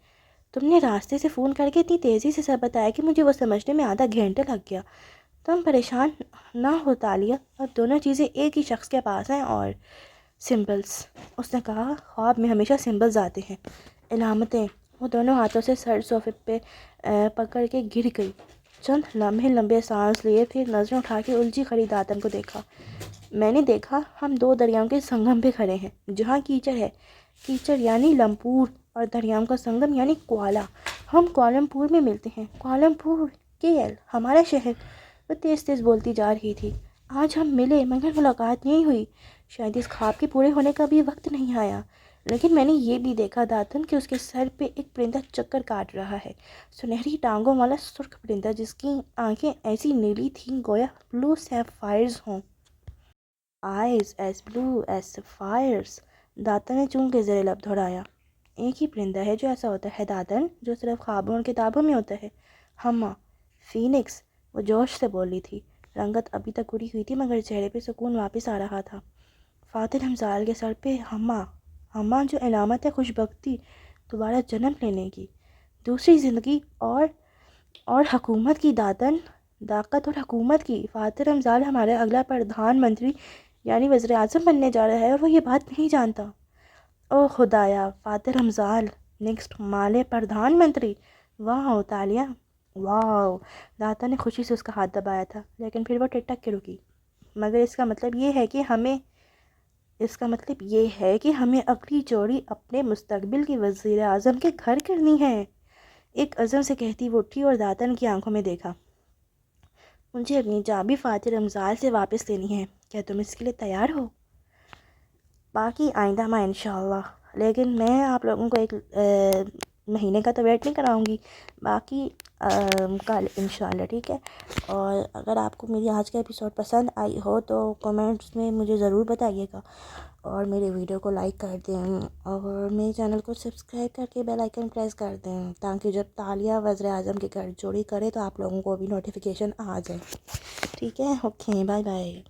A: تم نے راستے سے فون کر کے اتنی تیزی سے سب بتایا کہ مجھے وہ سمجھنے میں آدھا گھنٹہ لگ گیا۔ تم پریشان نہ ہو تالیہ، اب دونوں چیزیں ایک ہی شخص کے پاس ہیں اور سمبلس، اس نے کہا، خواب میں ہمیشہ سمبلز آتے ہیں، علامتیں۔ وہ دونوں ہاتھوں سے سر صوفے پہ پکڑ کے گر گئی۔ چند لمحے لمبے سانس لیے، پھر نظریں اٹھا کے الجھی کھڑی داتن کو دیکھا۔ میں نے دیکھا ہم دو دریاؤں کے سنگم پہ کھڑے ہیں، جہاں کیچڑ ہے، کیچڑ یعنی لمپور، اور دریاؤں کا سنگم یعنی کوالہ۔ ہم کوالمپور میں ملتے ہیں۔ کوالمپور، KL، ہمارا شہر۔ وہ تیز تیز بولتی جا رہی تھی۔ آج ہم ملے مگر ملاقات نہیں ہوئی، شاید اس خواب کے پورے ہونے کا بھی وقت نہیں آیا۔ لیکن میں نے یہ بھی دیکھا داتن کہ اس کے سر پہ ایک پرندہ چکر کاٹ رہا ہے، سنہری ٹانگوں والا سرخ پرندہ جس کی آنکھیں ایسی نیلی تھیں گویا بلو سیفائرز ہوں۔ آئیز ایز بلو ایز سیفائرز، داتن نے چون کے زیر لب دہرایا۔ ایک ہی پرندہ ہے جو ایسا ہوتا ہے داتن، جو صرف خوابوں اور کتابوں میں ہوتا ہے۔ ہما، فینکس، وہ جوش سے بولی تھی۔ رنگت ابھی تک اڑی ہوئی تھی مگر چہرے پہ سکون واپس آ رہا تھا۔ فاتح رمضان کے سر پہ ہما، ہما جو علامت ہے خوش بختی، دوبارہ جنم لینے کی، دوسری زندگی اور حکومت کی داتن، طاقت اور حکومت کی۔ فاتح رمضان ہمارا اگلا پردھان منتری یعنی وزیر اعظم بننے جا رہا ہے اور وہ یہ بات نہیں جانتا۔ او خدایا، فاتح رمضان نیکسٹ مالے پردھان منتری، واو تالیہ، واو۔ داتن نے خوشی سے اس کا ہاتھ دبایا تھا لیکن پھر وہ ٹک ٹک کے رکی۔ مگر اس کا مطلب یہ ہے کہ ہمیں اگلی چوری اپنے مستقبل کی وزیر اعظم کے گھر کرنی ہے، ایک عزم سے کہتی وہ اٹھی اور داتن کی آنکھوں میں دیکھا۔ مجھے اپنی چابی فاتح رمضان سے واپس لینی ہے، کیا تم اس کے لیے تیار ہو؟ باقی آئندہ میں انشاءاللہ، لیکن میں آپ لوگوں کو ایک مہینے کا تو ویٹ نہیں کراؤں گی، باقی کل انشاءاللہ، ٹھیک ہے؟ اور اگر آپ کو میری آج کا ایپیسوڈ پسند آئی ہو تو کمنٹس میں مجھے ضرور بتائیے گا، اور میرے ویڈیو کو لائک کر دیں اور میرے چینل کو سبسکرائب کر کے بیل آئیکن پریس کر دیں تاکہ جب تالیہ وزیر اعظم کے گھر چوری کرے تو آپ لوگوں کو بھی نوٹیفیکیشن آ جائے، ٹھیک ہے؟ Okay, bye bye.